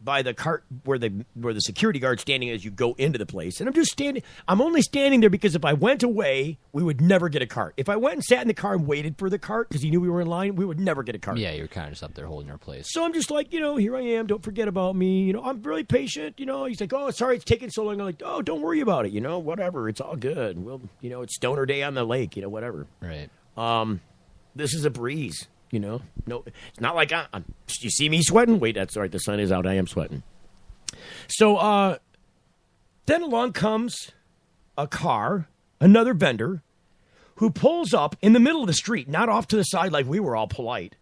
by the cart where the security guard's standing as you go into the place. And I'm just standing. I'm only standing there because if I went away, we would never get a cart. If I went and sat in the car and waited for the cart because he knew we were in line, we would never get a cart. Yeah, you're kind of just up there holding your place. So I'm just like, here I am. Don't forget about me. I'm really patient. He's like, oh, sorry, it's taking so long. I'm like, oh, don't worry about it. Whatever. It's all good. Well, it's stoner day on the lake. Whatever. Right. This is a breeze. No, it's not like you see me sweating. Wait, that's all right. The sun is out. I am sweating. So then along comes a car, another vendor, who pulls up in the middle of the street, not off to the side like we were all polite.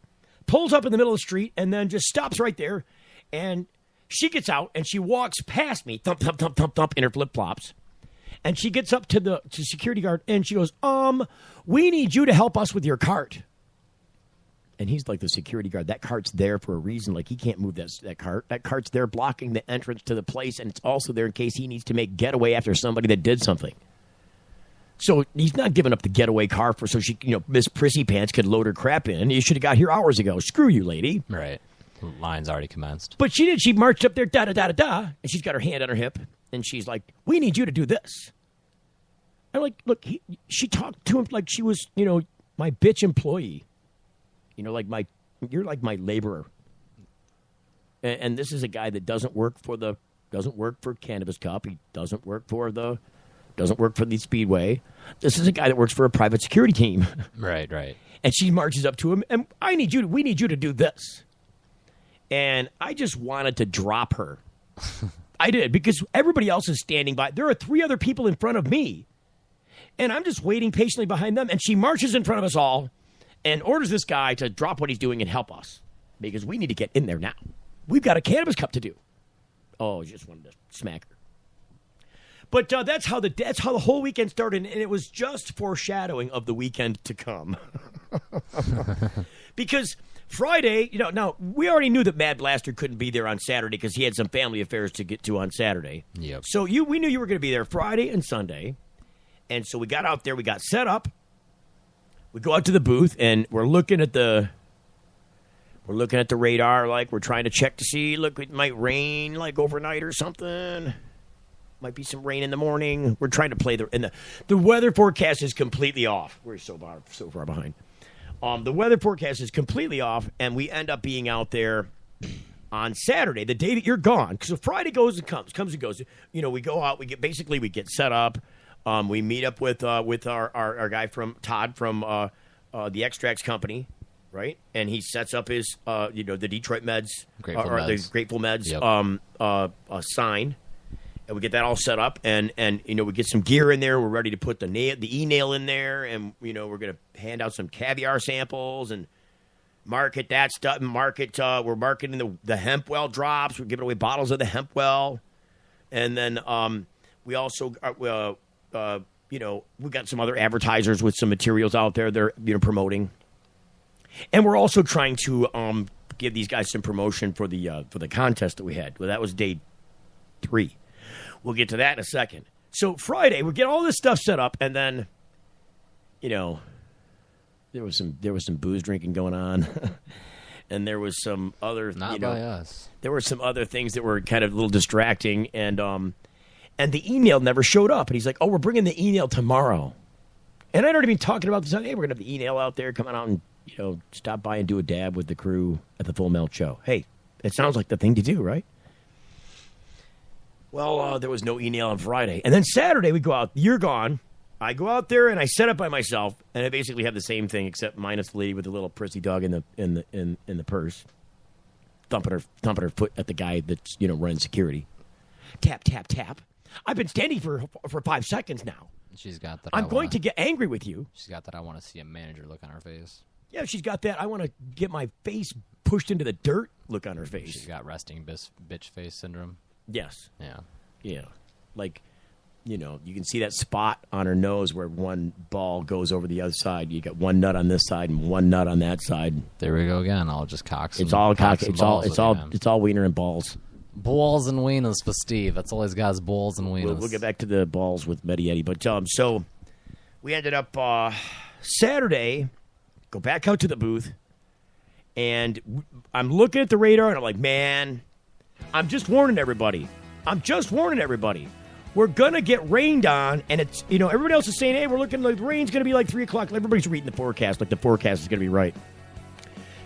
Pulls up in the middle of the street and then just stops right there. And she gets out and she walks past me, thump, thump, thump, thump, thump, in her flip-flops. And she gets up to the security guard and she goes, we need you to help us with your cart. And he's like, the security guard, that cart's there for a reason. Like, he can't move that cart. That cart's there blocking the entrance to the place, and it's also there in case he needs to make getaway after somebody that did something. So he's not giving up the getaway car so she, Miss Prissy Pants could load her crap in. You should have got here hours ago. Screw you, lady. Right. Line's already commenced. But she did. She marched up there, da-da-da-da-da, and she's got her hand on her hip, and she's like, we need you to do this. I'm like, look, she talked to him like she was, my bitch employee. You're like my laborer. And this is a guy that doesn't work for Cannabis Cup. He doesn't work for the Speedway. This is a guy that works for a private security team. Right. And she marches up to him, and we need you to do this. And I just wanted to drop her. I did, because everybody else is standing by. There are 3 other people in front of me. And I'm just waiting patiently behind them, and she marches in front of us all and orders this guy to drop what he's doing and help us, because we need to get in there now. We've got a Cannabis Cup to do. Oh, just wanted to smack her. But that's how the whole weekend started, and it was just foreshadowing of the weekend to come. Because Friday, now we already knew that Mad Blaster couldn't be there on Saturday because he had some family affairs to get to on Saturday. Yep. So we knew you were going to be there Friday and Sunday, and so we got out there, we got set up. We go out to the booth, and we're looking at the radar, like we're trying to check to see, look, it might rain like overnight or something. Might be some rain in the morning. We're trying to play the weather forecast is completely off. We're so far behind. The weather forecast is completely off, and we end up being out there on Saturday, the day that you're gone. Because Friday comes and goes. We go out, we get set up. We meet up with our guy from Todd from the Extracts Company, right? And he sets up his the Detroit Meds, the Grateful Meds sign, and we get that all set up, and we get some gear in there. We're ready to put the e-nail in there, and we're gonna hand out some caviar samples and market that stuff. We're marketing the hemp well drops. We're giving away bottles of the hemp well, and then we also. We got some other advertisers with some materials out there they're promoting. And we're also trying to give these guys some promotion for the contest that we had. Well, that was day 3. We'll get to that in a second. So Friday, we get all this stuff set up, and then, there was some booze drinking going on. And there was some other Not by us. There were some other things that were kind of a little distracting, and the email never showed up. And he's like, oh, we're bringing the email tomorrow. And I'd already been talking about this. Hey, we're going to have the email out there, coming out and, stop by and do a dab with the crew at the Full Melt Show. Hey, it sounds like the thing to do, right? Well, there was no email on Friday. And then Saturday we go out. You're gone. I go out there and I set up by myself, and I basically have the same thing except minus the lady with the little prissy dog in the purse, thumping her foot at the guy that's running security. Tap, tap, tap. I've been standing for 5 seconds now. She's got that. I'm going to get angry with you. She's got that. I want to see a manager look on her face. Yeah, she's got that. I want to get my face pushed into the dirt look on her face. She's got resting bitch face syndrome. Yes. Yeah. Like, you can see that spot on her nose where one ball goes over the other side. You got one nut on this side and one nut on that side. There we go again. I'll just cock some. It's all cock. It's all wiener and balls. Balls and wieners for Steve. That's all he's got is balls and wieners. We'll get back to the balls with Medietti. But so we ended up Saturday, go back out to the booth, and I'm looking at the radar, and I'm like, man, I'm just warning everybody. We're going to get rained on, and it's, everybody else is saying, hey, we're looking like the rain's going to be like 3 o'clock. Everybody's reading the forecast like the forecast is going to be right.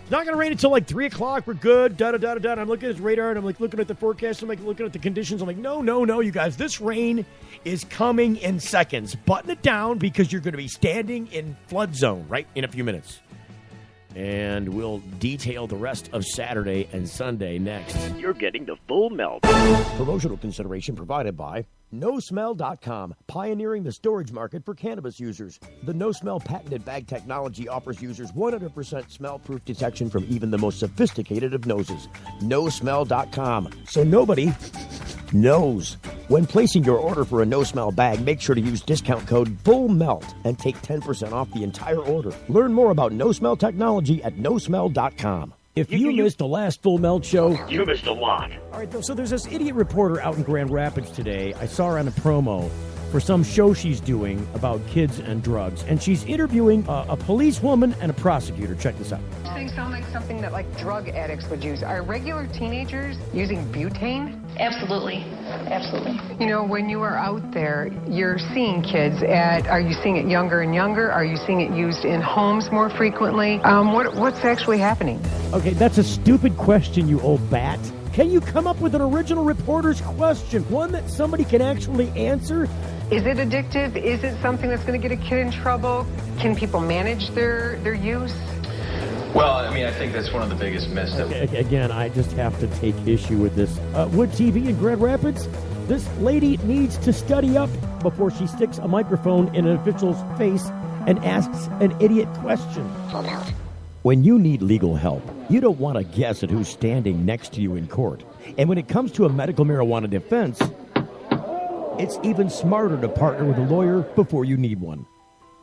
It's not going to rain until like 3 o'clock. We're good. Da-da-da-da-da. I'm looking at this radar, and I'm like looking at the forecast. I'm like looking at the conditions. I'm like, no, you guys. This rain is coming in seconds. Button it down because you're going to be standing in flood zone right in a few minutes. And we'll detail the rest of Saturday and Sunday next. You're getting the full melt. Promotional consideration provided by NoSmell.com, pioneering the storage market for cannabis users. The NoSmell patented bag technology offers users 100% smell-proof detection from even the most sophisticated of noses. NoSmell.com, so nobody knows. When placing your order for a no-smell bag, make sure to use discount code FULLMELT and take 10% off the entire order. Learn more about no-smell technology at nosmell.com. If you missed the last Full Melt show, you missed a lot. All right, so there's this idiot reporter out in Grand Rapids today. I saw her on a promo for some show she's doing about kids and drugs, and she's interviewing a policewoman and a prosecutor. Check this out. Things sound like something that like drug addicts would use. Are regular teenagers using butane? Absolutely. When you are out there, you're seeing kids are you seeing it younger and younger? Are you seeing it used in homes more frequently? What's actually happening? Okay, that's a stupid question, you old bat. Can you come up with an original reporter's question? One that somebody can actually answer? Is it addictive? Is it something that's going to get a kid in trouble? Can people manage their use? Well, I think that's one of the biggest myths. Again, I just have to take issue with this. Wood TV in Grand Rapids, this lady needs to study up before she sticks a microphone in an official's face and asks an idiot question. When you need legal help, you don't want to guess at who's standing next to you in court. And when it comes to a medical marijuana defense, it's even smarter to partner with a lawyer before you need one.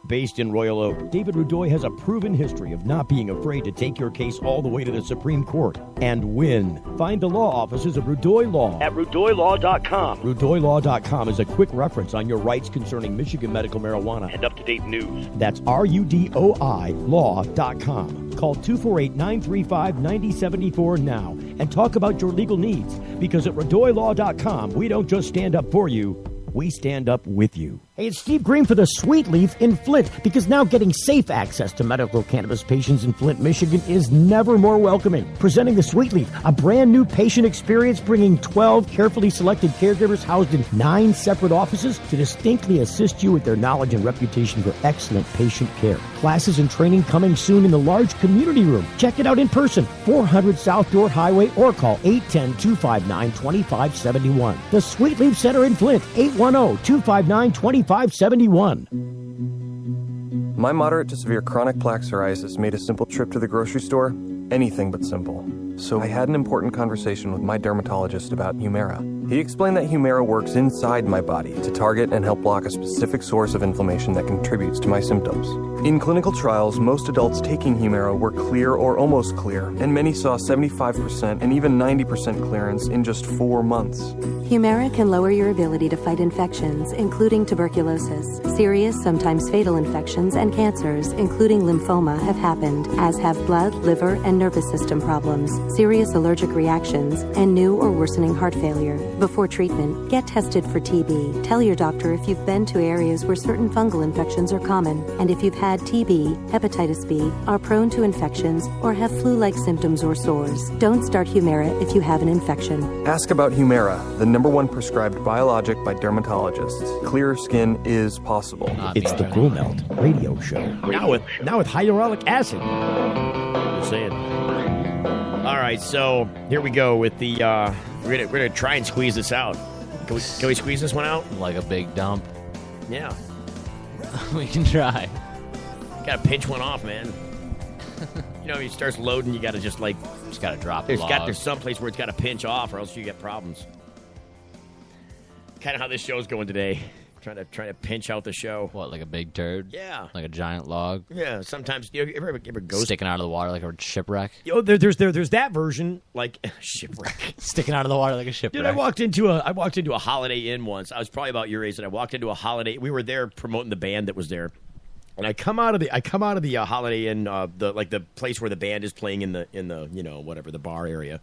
Based in Royal Oak, David Rudoy has a proven history of not being afraid to take your case all the way to the Supreme Court and win. Find the law offices of Rudoy Law at RudoyLaw.com. RudoyLaw.com is a quick reference on your rights concerning Michigan medical marijuana and up-to-date news. That's RUDOI Law.com. Call 248-935-9074 now and talk about your legal needs, because at RudoyLaw.com, we don't just stand up for you, we stand up with you. Hey, it's Steve Green for the Sweet Leaf in Flint, because now getting safe access to medical cannabis patients in Flint, Michigan is never more welcoming. Presenting the Sweet Leaf, a brand new patient experience bringing 12 carefully selected caregivers housed in 9 separate offices to distinctly assist you with their knowledge and reputation for excellent patient care. Classes and training coming soon in the large community room. Check it out in person, 400 South Door Highway, or call 810-259-2571. The Sweet Leaf Center in Flint, 810-259-2571. My moderate to severe chronic plaque psoriasis made a simple trip to the grocery store anything but simple. So I had an important conversation with my dermatologist about Humira. He explained that Humira works inside my body to target and help block a specific source of inflammation that contributes to my symptoms. In clinical trials, most adults taking Humira were clear or almost clear, and many saw 75% and even 90% clearance in just 4 months. Humira can lower your ability to fight infections, including tuberculosis. Serious, sometimes fatal infections and cancers, including lymphoma, have happened, as have blood, liver, and nervous system problems, serious allergic reactions, and new or worsening heart failure. Before treatment, get tested for TB. Tell your doctor if you've been to areas where certain fungal infections are common, and if you've had TB, hepatitis B, are prone to infections, or have flu-like symptoms or sores. Don't start Humira if you have an infection. Ask about Humira, the #1 prescribed biologic by dermatologists. Clearer skin is possible. It's the Full Melt Radio Show. Now with hyaluronic acid. Just saying. All right, so here we go with the. We're gonna try and squeeze this out. Can we squeeze this one out? Like a big dump. Yeah. We can try. Gotta pinch one off, man. When it starts loading, you gotta just gotta drop the log. There's some place where it's gotta pinch off, or else you get problems. Kind of how this show's going today. Trying to pinch out the show. What, like a big turd? Yeah. Like a giant log? Yeah. Sometimes you ever go sticking out of the water like a shipwreck? There's that version, like shipwreck, sticking out of the water like a shipwreck. Dude, I walked into a Holiday Inn once. I was probably about your age, and I walked into a Holiday. We were there promoting the band that was there, and I come out of the Holiday Inn, the place where the band is playing in the whatever, the bar area.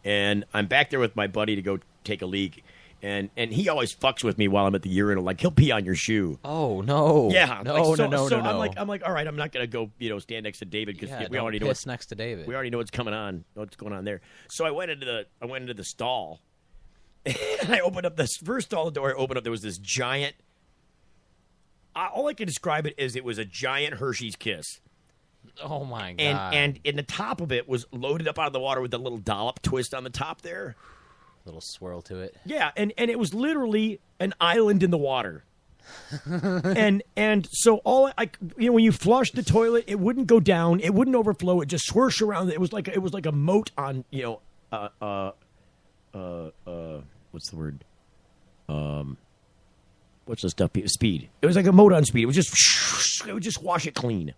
And I'm back there with my buddy to go take a leak. And he always fucks with me while I'm at the urinal. Like, he'll pee on your shoe. Oh, no. Yeah. No, like, no. I'm like, all right, I'm not going to go, stand next to David because we already know what's next to David. We already know what's coming on, what's going on there. So I went into the stall. And I opened up this first stall door. I opened up. There was this giant. All I can describe it is it was a giant Hershey's Kiss. Oh my god! And in the top of it was loaded up out of the water with a little dollop twist on the top there. Little swirl to it. Yeah, and it was literally an island in the water. and so when you flush the toilet, it wouldn't go down, it wouldn't overflow, it just swirled around. It was like a moat on what's the word? What's the stuff? Speed. It was like a moat on speed. It would just wash it clean.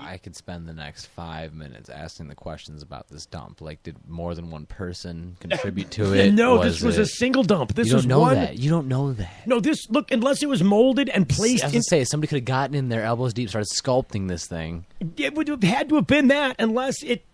I could spend the next 5 minutes asking the questions about this dump. Like, did more than one person contribute to it? No, this was a single dump. This was one. You don't know that. No, unless it was molded and placed. I was going to say, somebody could have gotten in there elbows deep, started sculpting this thing. It would have had to have been that, unless it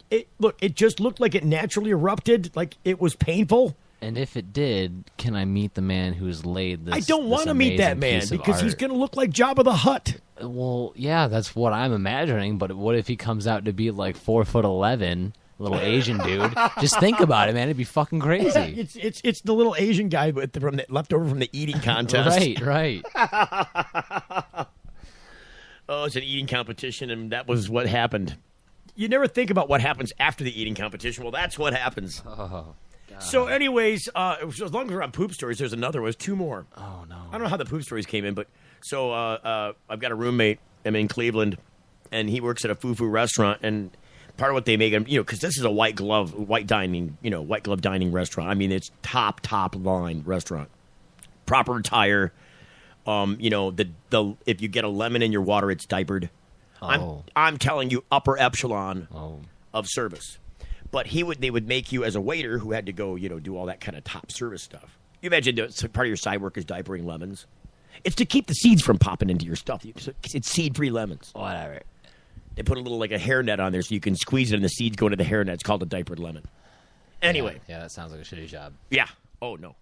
just looked like it naturally erupted, like it was painful. And if it did, can I meet the man who's laid this? I don't want to meet that man because he's going to look like Jabba the Hutt. Well, yeah, that's what I'm imagining. But what if he comes out to be like 4'11", little Asian dude? Just think about it, man. It'd be fucking crazy. It's the little Asian guy left over from the eating contest. Right. Oh, it's an eating competition, and that was what happened. You never think about what happens after the eating competition. Well, that's what happens. Oh. So, anyways, as long as we're on poop stories, there's another one. There's two more. Oh, no. I don't know how the poop stories came in, but so I've got a roommate. I'm in Cleveland, and he works at a fufu restaurant. And part of what they make him, because this is a white glove dining restaurant. I mean, it's top line restaurant, proper attire. If you get a lemon in your water, it's diapered. Oh. I'm telling you, upper echelon of service. But they would make you as a waiter who had to go, do all that kind of top service stuff. You imagine part of your side work is diapering lemons. It's to keep the seeds from popping into your stuff. It's seed-free lemons. Whatever. They put a little like a hairnet on there so you can squeeze it and the seeds go into the hairnet. It's called a diapered lemon. Anyway. Yeah, that sounds like a shitty job. Yeah. Oh, no.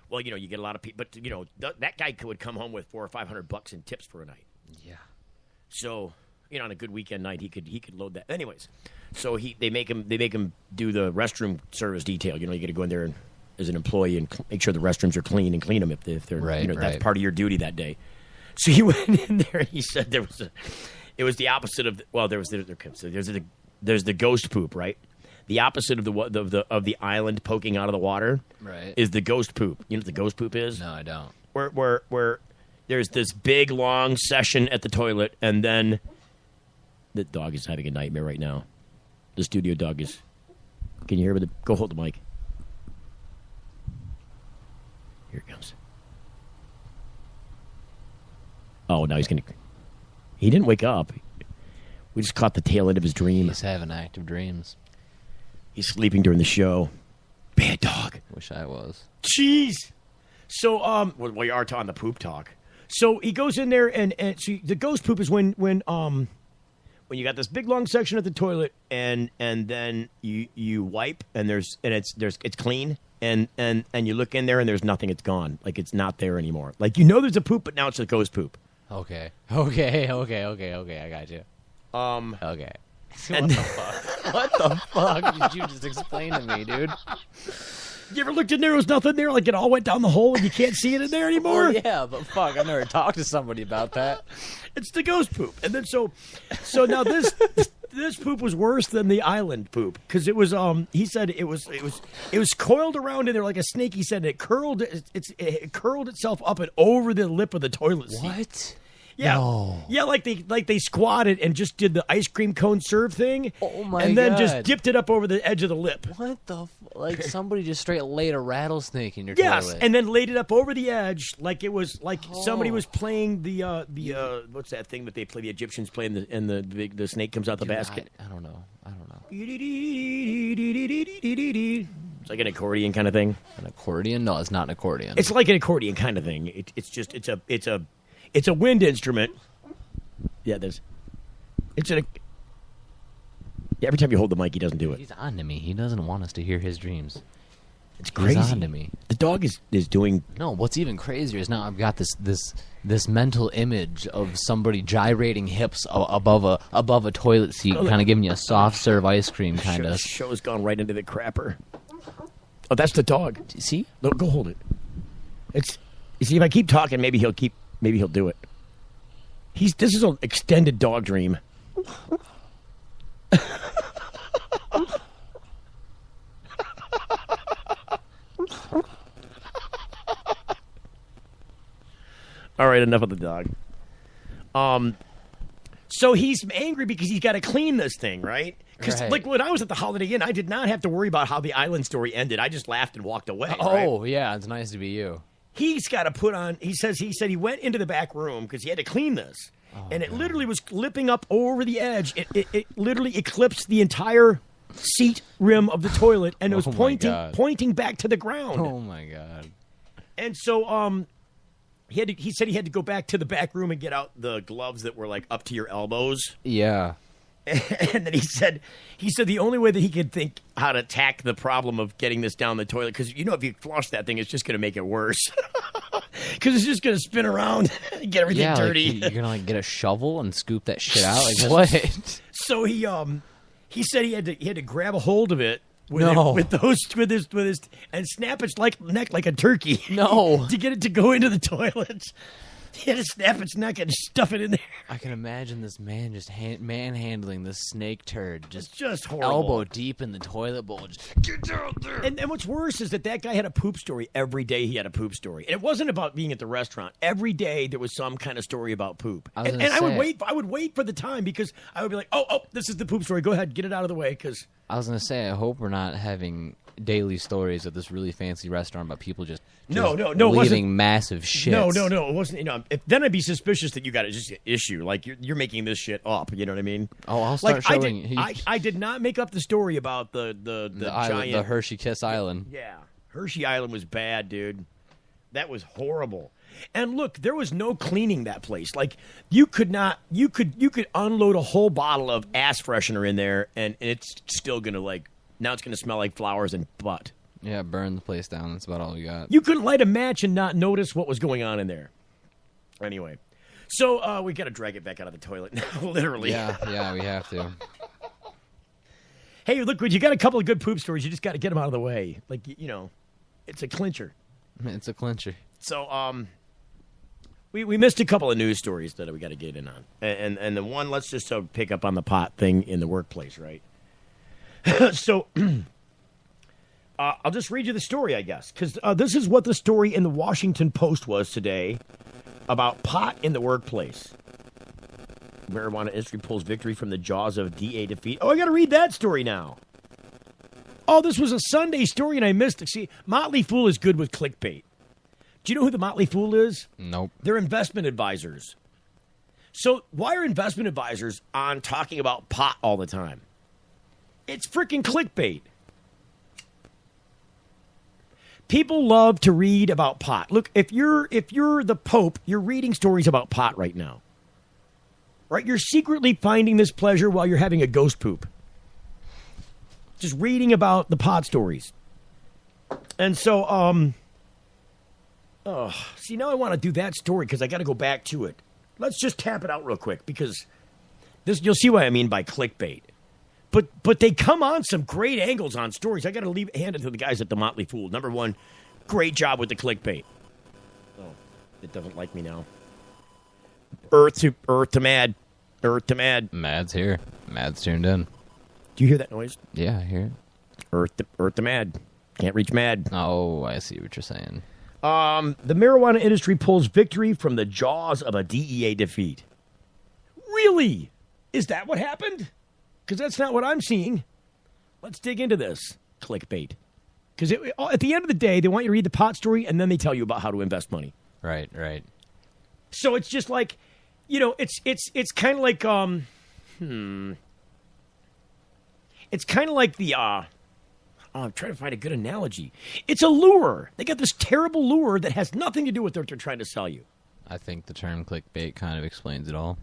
Well, you get a lot of people. But, that guy would come home with $400 or $500 in tips for a night. Yeah. So, on a good weekend night, he could load that. Anyways. So they make him do the restroom service detail. You got to go in there as an employee and make sure the restrooms are clean and clean them if they're that's part of your duty that day. So he went in there and he said it was the opposite of there's the ghost poop, right? The opposite of the island poking out of the water, right, is the ghost poop. You know what the ghost poop is? No, I don't. Where there's this big long session at the toilet and then the dog is having a nightmare right now. The studio dog is. Can you hear me? Go hold the mic. Here it comes. Oh, now he's going to. He didn't wake up. We just caught the tail end of his dream. He's having active dreams. He's sleeping during the show. Bad dog. Wish I was. Jeez. So, we are on the poop talk. So he goes in there and so the ghost poop is when you got this big long section at the toilet and then you wipe and it's clean and you look in there and there's nothing, it's gone. Like it's not there anymore. Like there's a poop, but now it's a ghost poop. Okay. I got you. Okay. What the fuck? What the fuck did you just explain to me, dude? You ever looked in there? There was nothing there. Like it all went down the hole, and you can't see it in there anymore. Oh, yeah, but fuck, I've never talked to somebody about that. It's the ghost poop, and then so now this poop was worse than the island poop because it was. He said it was coiled around in there like a snake. He said it curled itself up and over the lip of the toilet seat. What? Yeah, no. Yeah, like they squatted and just did the ice cream cone serve thing. Oh my god! And then just dipped it up over the edge of the lip. What the? Like somebody just straight laid a rattlesnake in your toilet. Yes, and then laid it up over the edge like it was like somebody was playing the what's that thing that they play? The Egyptians play and the snake comes out the basket. I don't know. It's like an accordion kind of thing. An accordion? No, it's not an accordion. It's like an accordion kind of thing. It's a wind instrument. Yeah, Yeah, every time you hold the mic, he doesn't do it. He's on to me. He doesn't want us to hear his dreams. It's crazy. He's on to me. The dog is doing... No, what's even crazier is now I've got this mental image of somebody gyrating hips above a toilet seat, kind of giving you a soft serve ice cream, kind of. Show's gone right into the crapper. Oh, that's the dog. See? Look, go hold it. You see, if I keep talking, maybe he'll do it. This is an extended dog dream. All right, enough of the dog. So he's angry because he's got to clean this thing, right? Because like when I was at the Holiday Inn, I did not have to worry about how the island story ended. I just laughed and walked away. Oh, right? Yeah, it's nice to be you. He's got to put on. He said he went into the back room because he had to clean this, and it literally was clipping up over the edge. It literally eclipsed the entire seat rim of the toilet, and it was pointing back to the ground. Oh my god! And so he said he had to go back to the back room and get out the gloves that were like up to your elbows. Yeah. And then he said the only way that he could think how to attack the problem of getting this down the toilet, because if you flush that thing, it's just going to make it worse. Because it's just going to spin around and get everything dirty. Like you're going to get a shovel and scoop that shit out? Like, what? So he said he had to grab a hold of it with his and snap its neck like a turkey. No. To get it to go into the toilet. He had to snap its neck and stuff it in there. I can imagine this man just manhandling this snake turd, just horrible. Elbow deep in the toilet bowl. Just get down there. And what's worse is that guy had a poop story every day. He had a poop story, and it wasn't about being at the restaurant. Every day there was some kind of story about poop. I would wait for the time because I would be like, oh, this is the poop story. Go ahead, get it out of the way. Because I was gonna say, I hope we're not having daily stories at this really fancy restaurant about people just leaving massive shit. No, it wasn't. Then I'd be suspicious that you got just an issue. Like you're making this shit up. You know what I mean? Oh, I'll start showing. I did not make up the story about the giant, the Hershey Kiss Island. Yeah, Hershey Island was bad, dude. That was horrible. And look, there was no cleaning that place. Like you could unload a whole bottle of ass freshener in there, and it's still gonna now it's gonna smell like flowers and butt. Yeah, burn the place down. That's about all we got. You couldn't light a match and not notice what was going on in there. Anyway, so we got to drag it back out of the toilet now, literally. Yeah, we have to. Hey, look, you got a couple of good poop stories. You just got to get them out of the way. It's a clincher. It's a clincher. So, we missed a couple of news stories that we got to get in on. And the one, let's just pick up on the pot thing in the workplace, right? So... I'll just read you the story, I guess, because this is what the story in the Washington Post was today about pot in the workplace. Marijuana industry pulls victory from the jaws of DA defeat. Oh, I got to read that story now. Oh, this was a Sunday story, and I missed it. See, Motley Fool is good with clickbait. Do you know who the Motley Fool is? Nope. They're investment advisors. So why are investment advisors on talking about pot all the time? It's freaking clickbait. People love to read about pot. Look, if you're the Pope, you're reading stories about pot right now. Right? You're secretly finding this pleasure while you're having a ghost poop. Just reading about the pot stories. And so, see, now I want to do that story because I got to go back to it. Let's just tap it out real quick because you'll see what I mean by clickbait. But they come on some great angles on stories. I got to hand it to the guys at the Motley Fool. Number one, great job with the clickbait. Oh, it doesn't like me now. Earth to Mad. Mad's here. Mad's tuned in. Do you hear that noise? Yeah, I hear it. Earth to Mad. Can't reach Mad. Oh, I see what you're saying. The marijuana industry pulls victory from the jaws of a DEA defeat. Really? Is that what happened? Because that's not what I'm seeing. Let's dig into this clickbait. Because at the end of the day, they want you to read the pot story, and then they tell you about how to invest money. Right. So it's just like, it's kind of like, it's kind of like the, I'm trying to find a good analogy. It's a lure. They got this terrible lure that has nothing to do with what they're trying to sell you. I think the term clickbait kind of explains it all.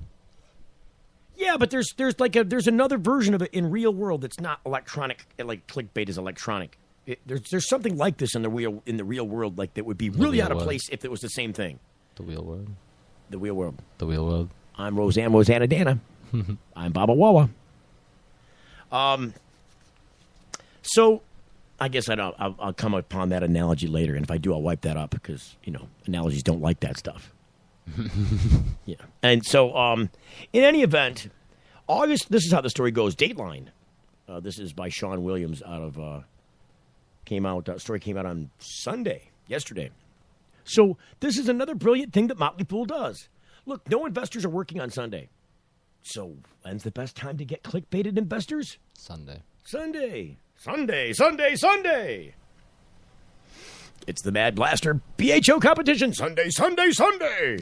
Yeah, Yeah, but there's another version of it in real world that's not electronic. Like clickbait is electronic. There's something like this in the real world, like that would be really out of place if it was the same thing. The real world. The real world. The real world. I'm Rosanna Dana. I'm Baba Wawa. So, I guess I'll come upon that analogy later, and if I do, I'll wipe that up because analogies don't like that stuff. Yeah, and so in any event, August. This is how the story goes. Dateline. This is by Sean Williams out of. Story came out on Sunday, yesterday. So this is another brilliant thing that Motley Fool does. Look, no investors are working on Sunday. So when's the best time to get clickbaited investors? Sunday. It's the Mad Blaster BHO competition. Sunday.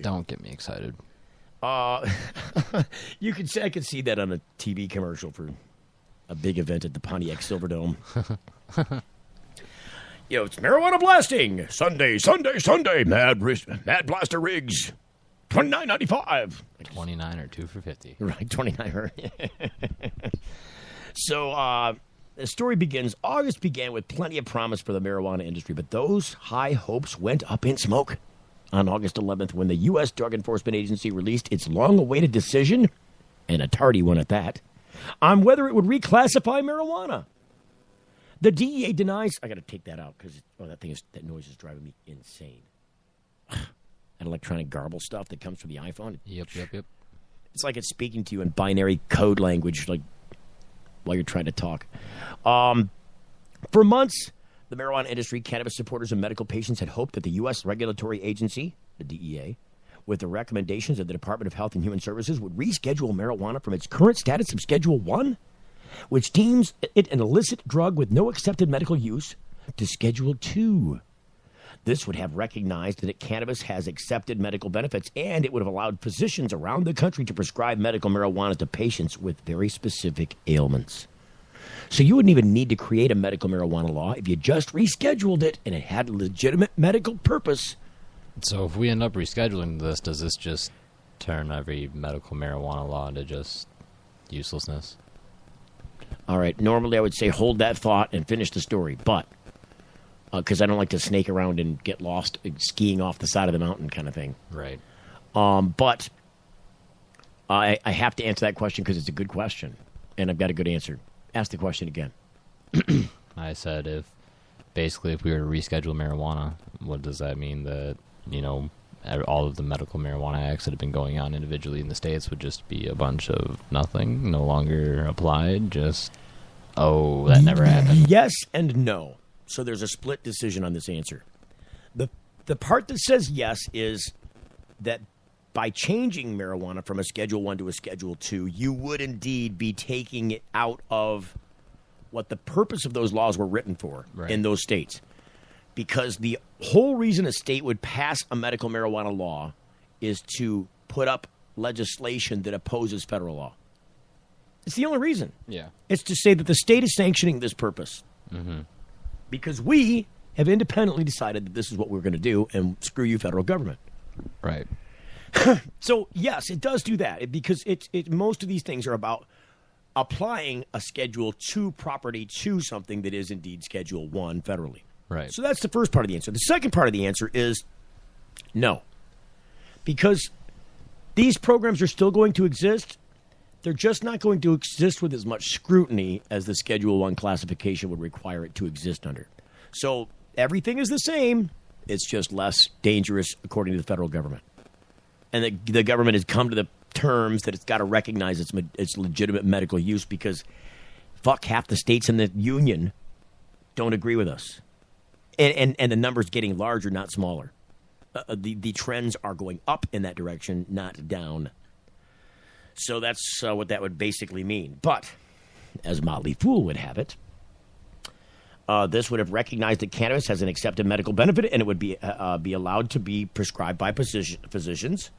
Don't get me excited. You could say I could see that on a TV commercial for a big event at the Pontiac Silverdome. It's marijuana blasting. Sunday. Mad Blaster rigs. $29.95. 29 or 2 for $50. Right, 29. So the story begins. August began with plenty of promise for the marijuana industry, but those high hopes went up in smoke on August 11th when the U.S. Drug Enforcement Agency released its long-awaited decision, and a tardy one at that, on whether it would reclassify marijuana. The DEA denies. I got to take that out because that noise is driving me insane. That electronic garble stuff that comes from the iPhone. Yep. It's like it's speaking to you in binary code language, like while you're trying to talk. For months, the marijuana industry, cannabis supporters, and medical patients had hoped that the U.S. regulatory agency, the DEA, with the recommendations of the Department of Health and Human Services, would reschedule marijuana from its current status of Schedule 1, which deems it an illicit drug with no accepted medical use, to Schedule 2. This would have recognized that cannabis has accepted medical benefits, and it would have allowed physicians around the country to prescribe medical marijuana to patients with very specific ailments. So you wouldn't even need to create a medical marijuana law if you just rescheduled it and it had a legitimate medical purpose. So if we end up rescheduling this, does this just turn every medical marijuana law into just uselessness? All right. Normally I would say hold that thought and finish the story, but because I don't like to snake around and get lost skiing off the side of the mountain kind of thing. Right. But I have to answer that question because it's a good question, and I've got a good answer. Ask the question again. I said if we were to reschedule marijuana, what does that mean? That, all of the medical marijuana acts that have been going on individually in the states would just be a bunch of nothing, no longer applied, just, that never happened? Yes and no. So there's a split decision on this answer. The part that says yes is that by changing marijuana from a Schedule 1 to a Schedule 2, you would indeed be taking it out of what the purpose of those laws were written for in those states. Because the whole reason a state would pass a medical marijuana law is to put up legislation that opposes federal law. It's the only reason. Yeah. It's to say that the state is sanctioning this purpose. Mm-hmm. Because we have independently decided that this is what we're going to do, and screw you, federal government. Right. So, yes, it does do that, because most of these things are about applying a Schedule 2 property to something that is indeed Schedule 1 federally. Right. So that's the first part of the answer. The second part of the answer is no. Because these programs are still going to exist. They're just not going to exist with as much scrutiny as the Schedule 1 classification would require it to exist under. So everything is the same. It's just less dangerous according to the federal government. And the government has come to the terms that it's got to recognize its legitimate medical use because, half the states in the union don't agree with us. And the number's getting larger, not smaller. The trends are going up in that direction, not down. So that's what that would basically mean. But, as Motley Fool would have it, this would have recognized that cannabis has an accepted medical benefit and it would be allowed to be prescribed by physicians.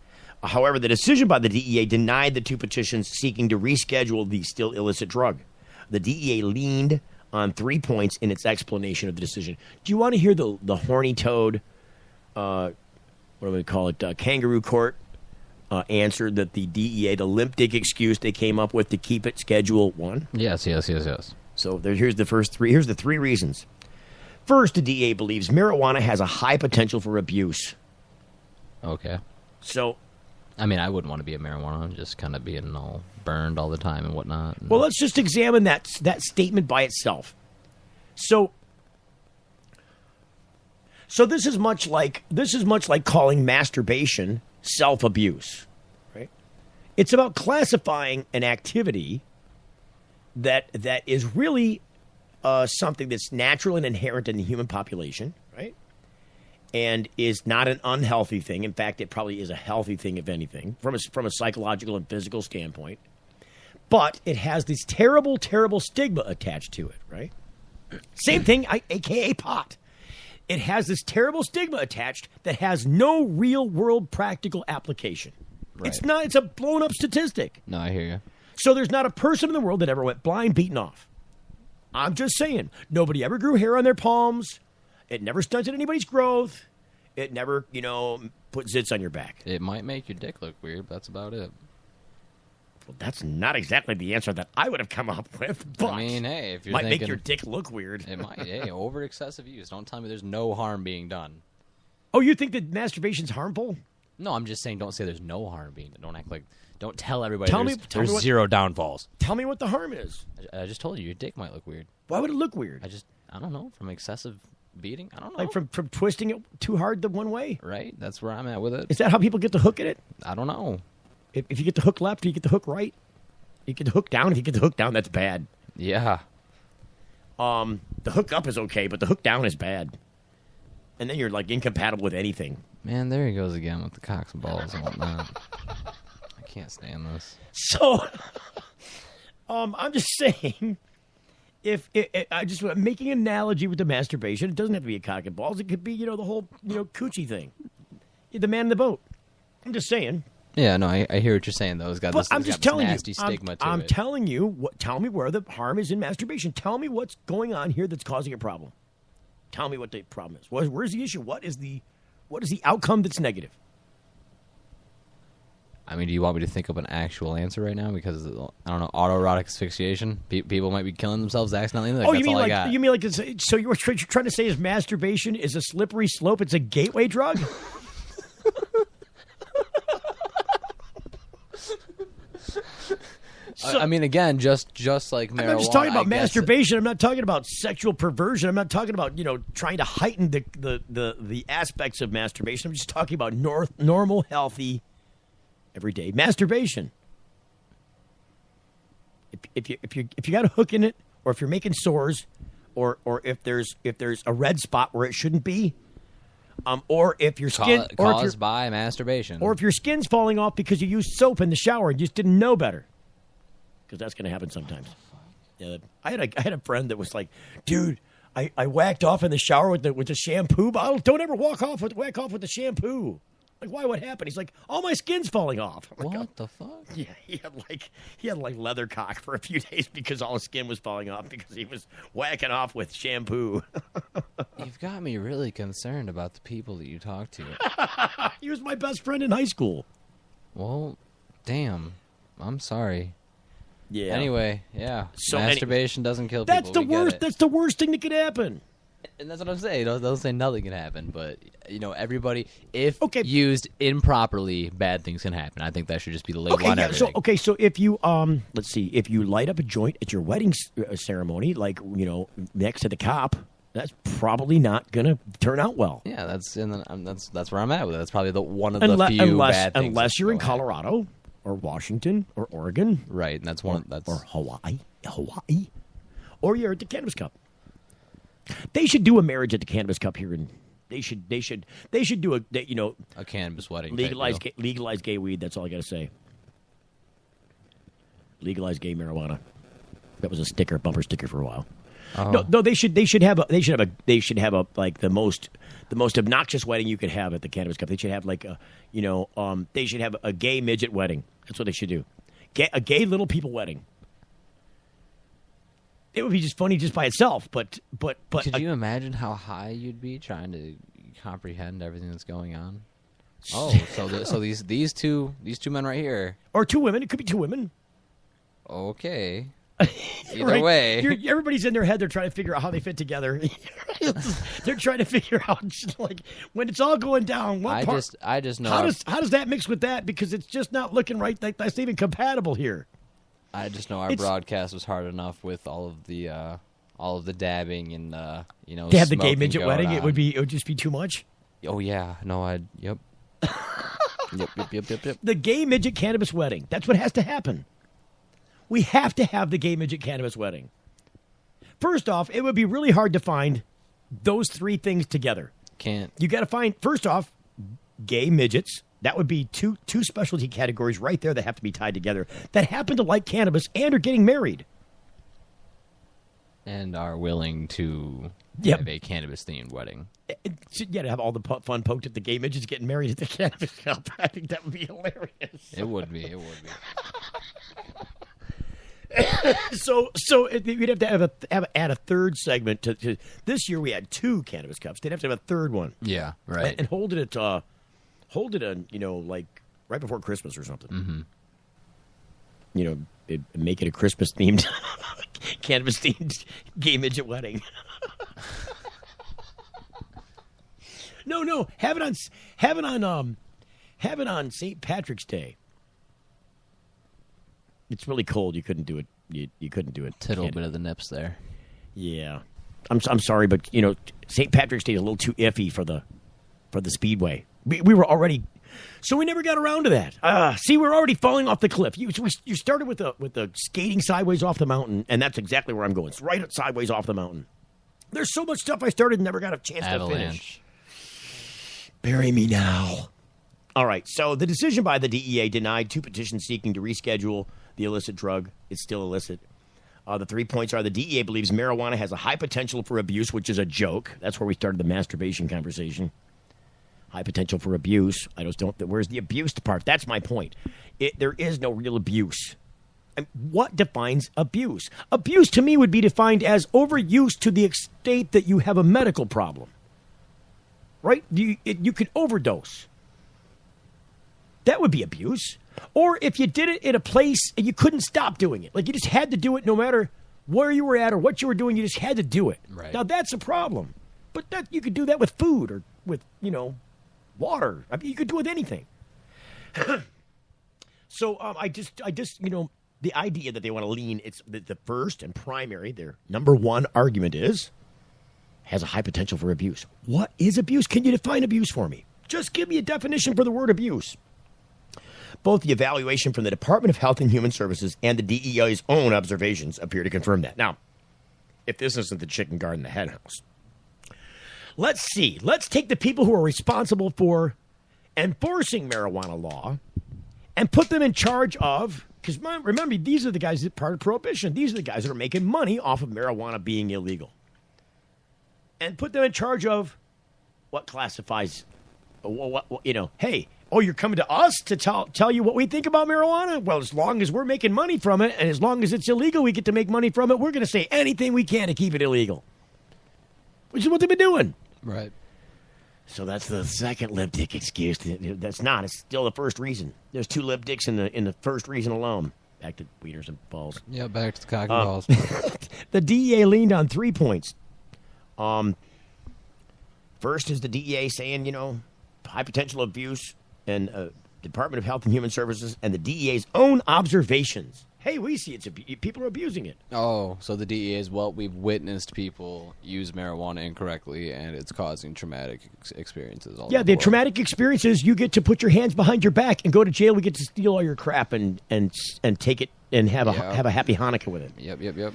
However, the decision by the DEA denied the two petitions seeking to reschedule the still illicit drug. The DEA leaned on 3 points in its explanation of the decision. Do you want to hear the horny toad, what do we call it, kangaroo court answer that the DEA, the limp dick excuse they came up with to keep it Schedule 1? Yes. So here's the first three. Here's the three reasons. First, the DEA believes marijuana has a high potential for abuse. Okay. So, I mean, I wouldn't want to be a marijuana, just kind of being all burned all the time and whatnot. Well, let's just examine that statement by itself. So this is much like calling masturbation self-abuse, right? It's about classifying an activity that is really something that's natural and inherent in the human population, right? And is not an unhealthy thing. In fact, it probably is a healthy thing, if anything, from a psychological and physical standpoint. But it has this terrible, terrible stigma attached to it, right? Same thing, a.k.a. pot. It has this terrible stigma attached that has no real-world practical application. Right. It's a blown-up statistic. No, I hear you. So there's not a person in the world that ever went blind, beaten off. I'm just saying. Nobody ever grew hair on their palms. It never stunted anybody's growth. It never, put zits on your back. It might make your dick look weird, but that's about it. Well, that's not exactly the answer that I would have come up with, but I mean, hey, if you're might thinking, make your dick look weird. It might. Hey, over excessive use. Don't tell me there's no harm being done. Oh, you think that masturbation's harmful? No, I'm just saying don't say there's no harm being done. Don't act like... Don't tell everybody there's zero downfalls. Tell me what the harm is. I just told you your dick might look weird. Why would it look weird? I don't know. From excessive beating? I don't know. Like from twisting it too hard the one way? Right. That's where I'm at with it. Is that how people get the hook in it? I don't know. If you get the hook left, or you get the hook right? You get the hook down. If you get the hook down, that's bad. Yeah. The hook up is okay, but the hook down is bad. And then you're like incompatible with anything. Man, there he goes again with the cocks and balls and whatnot. I can't stand this. So, I'm just saying, if I just making an analogy with the masturbation, it doesn't have to be a cock and balls. It could be, the whole, coochie thing. The man in the boat. I'm just saying. Yeah, no, I hear what you're saying, though. It's got this, I'm just telling nasty you, stigma to it. I'm telling you, tell me where the harm is in masturbation. Tell me what's going on here that's causing a problem. Tell me what the problem is. Where's the issue? What is the outcome that's negative? I mean, do you want me to think of an actual answer right now? Because, I don't know, autoerotic asphyxiation? People might be killing themselves accidentally. Like, you mean like so you're trying to say is masturbation is a slippery slope? It's a gateway drug? So, I mean, again, just like marijuana. I'm not just talking about masturbation. I'm not talking about sexual perversion. I'm not talking about trying to heighten the aspects of masturbation. I'm just talking about normal, healthy, everyday masturbation. If you got a hook in it, or if you're making sores, or if there's a red spot where it shouldn't be, or if your skin caused by masturbation, or if your skin's falling off because you used soap in the shower and you just didn't know better. Because that's going to happen sometimes. Yeah, I had a friend that was like, dude, I whacked off in the shower with the shampoo bottle. Don't ever whack off with the shampoo. Like, why? What happened? He's like, all my skin's falling off. I'm like, what the fuck? Yeah, he had like leather cock for a few days because all his skin was falling off because he was whacking off with shampoo. You've got me really concerned about the people that you talk to. He was my best friend in high school. Well, damn. I'm sorry. Yeah. Anyway, yeah. So masturbation doesn't kill people. That's the worst. That's the worst thing that could happen. And that's what I'm saying. They'll say nothing can happen, but everybody, if used improperly, bad things can happen. I think that should just be the label on everything. So if you let's see, if you light up a joint at your wedding ceremony, like next to the cop, that's probably not gonna turn out well. Yeah, that's where I'm at with it. That's probably one of the few bad things. Unless you're in Colorado. Or Washington, or Oregon, right? And that's one. Or Hawaii, or you're at the Cannabis Cup. They should do a marriage at the Cannabis Cup here, and they should do a cannabis wedding. Legalize gay weed. That's all I got to say. Legalize gay marijuana. That was a bumper sticker for a while. Oh. No, they should have a like the most obnoxious wedding you could have at the Cannabis Cup. They should have like they should have a gay midget wedding. That's what they should do. A gay little people wedding. It would be just funny just by itself, but could you imagine how high you'd be trying to comprehend everything that's going on? Oh, so these two men right here, or two women. It could be two women. Okay. Either right? way, everybody's in their head. They're trying to figure out how they fit together. They're trying to figure out, like, when it's all going down. I just know how does that mix with that? Because it's just not looking right. Like that's even compatible here. I just know our broadcast was hard enough with all of the dabbing and They have the gay midget wedding. On. It would just be too much. Oh yeah, no, yep. Yep. The gay midget cannabis wedding. That's what has to happen. We have to have the gay midget cannabis wedding. First off, it would be really hard to find those three things together. Can't. You got to find, first off, gay midgets. That would be two specialty categories right there that have to be tied together that happen to like cannabis and are getting married. And are willing to have a cannabis-themed wedding. Yeah, to have all the fun poked at the gay midgets getting married at the cannabis shop. I think that would be hilarious. It would be. So we'd have to add a third segment to this year. We had 2 cannabis cups. They'd have to have a third one. Yeah, right. And hold it on, like right before Christmas or something. Mm-hmm. Make it a Christmas themed, cannabis themed gay midget wedding. No, have it on St. Patrick's Day. It's really cold. You couldn't do it. You couldn't do it. Tittle bit of the nips there. Yeah, I'm sorry, but St. Patrick's Day is a little too iffy for the Speedway. We were already, so we never got around to that. See, we're already falling off the cliff. You started with the skating sideways off the mountain, and that's exactly where I'm going. It's right sideways off the mountain. There's so much stuff I started and never got a chance to finish. Bury me now. All right, so the decision by the DEA denied 2 petitions seeking to reschedule the illicit drug. It's still illicit. The 3 points are the DEA believes marijuana has a high potential for abuse, which is a joke. That's where we started the masturbation conversation. High potential for abuse. Where's the abused part? That's my point. There is no real abuse. And what defines abuse? Abuse to me would be defined as overuse to the extent that you have a medical problem. Right? You could overdose. That would be abuse. Or if you did it in a place and you couldn't stop doing it. Like you just had to do it no matter where you were at or what you were doing. You just had to do it. Right. Now, that's a problem. But you could do that with food or with, water. I mean, you could do it with anything. So I just the idea that they want to lean, it's the first and primary, their number one argument has a high potential for abuse. What is abuse? Can you define abuse for me? Just give me a definition for the word abuse. Both the evaluation from the Department of Health and Human Services and the DEA's own observations appear to confirm that. Now, if this isn't the chicken garden, the hen house. Let's see. Let's take the people who are responsible for enforcing marijuana law and put them in charge of, because remember, these are the guys that are part of Prohibition. These are the guys that are making money off of marijuana being illegal. And put them in charge of what classifies, hey, you're coming to us to tell you what we think about marijuana? Well, as long as we're making money from it, and as long as it's illegal, we get to make money from it, we're going to say anything we can to keep it illegal. Which is what they've been doing. Right. So that's the second lip dick excuse. That's not. It's still the first reason. There's 2 lip dicks in the first reason alone. Back to wieners and balls. Yeah, back to the cock and balls. The DEA leaned on 3 points. First is the DEA saying, high potential abuse, and Department of Health and Human Services and the DEA's own observations. Hey, we see people are abusing it. Oh, so the DEA is, we've witnessed people use marijuana incorrectly, and it's causing traumatic experiences. Yeah, the traumatic experiences, you get to put your hands behind your back and go to jail. We get to steal all your crap and take it and have a happy Hanukkah with it. Yep.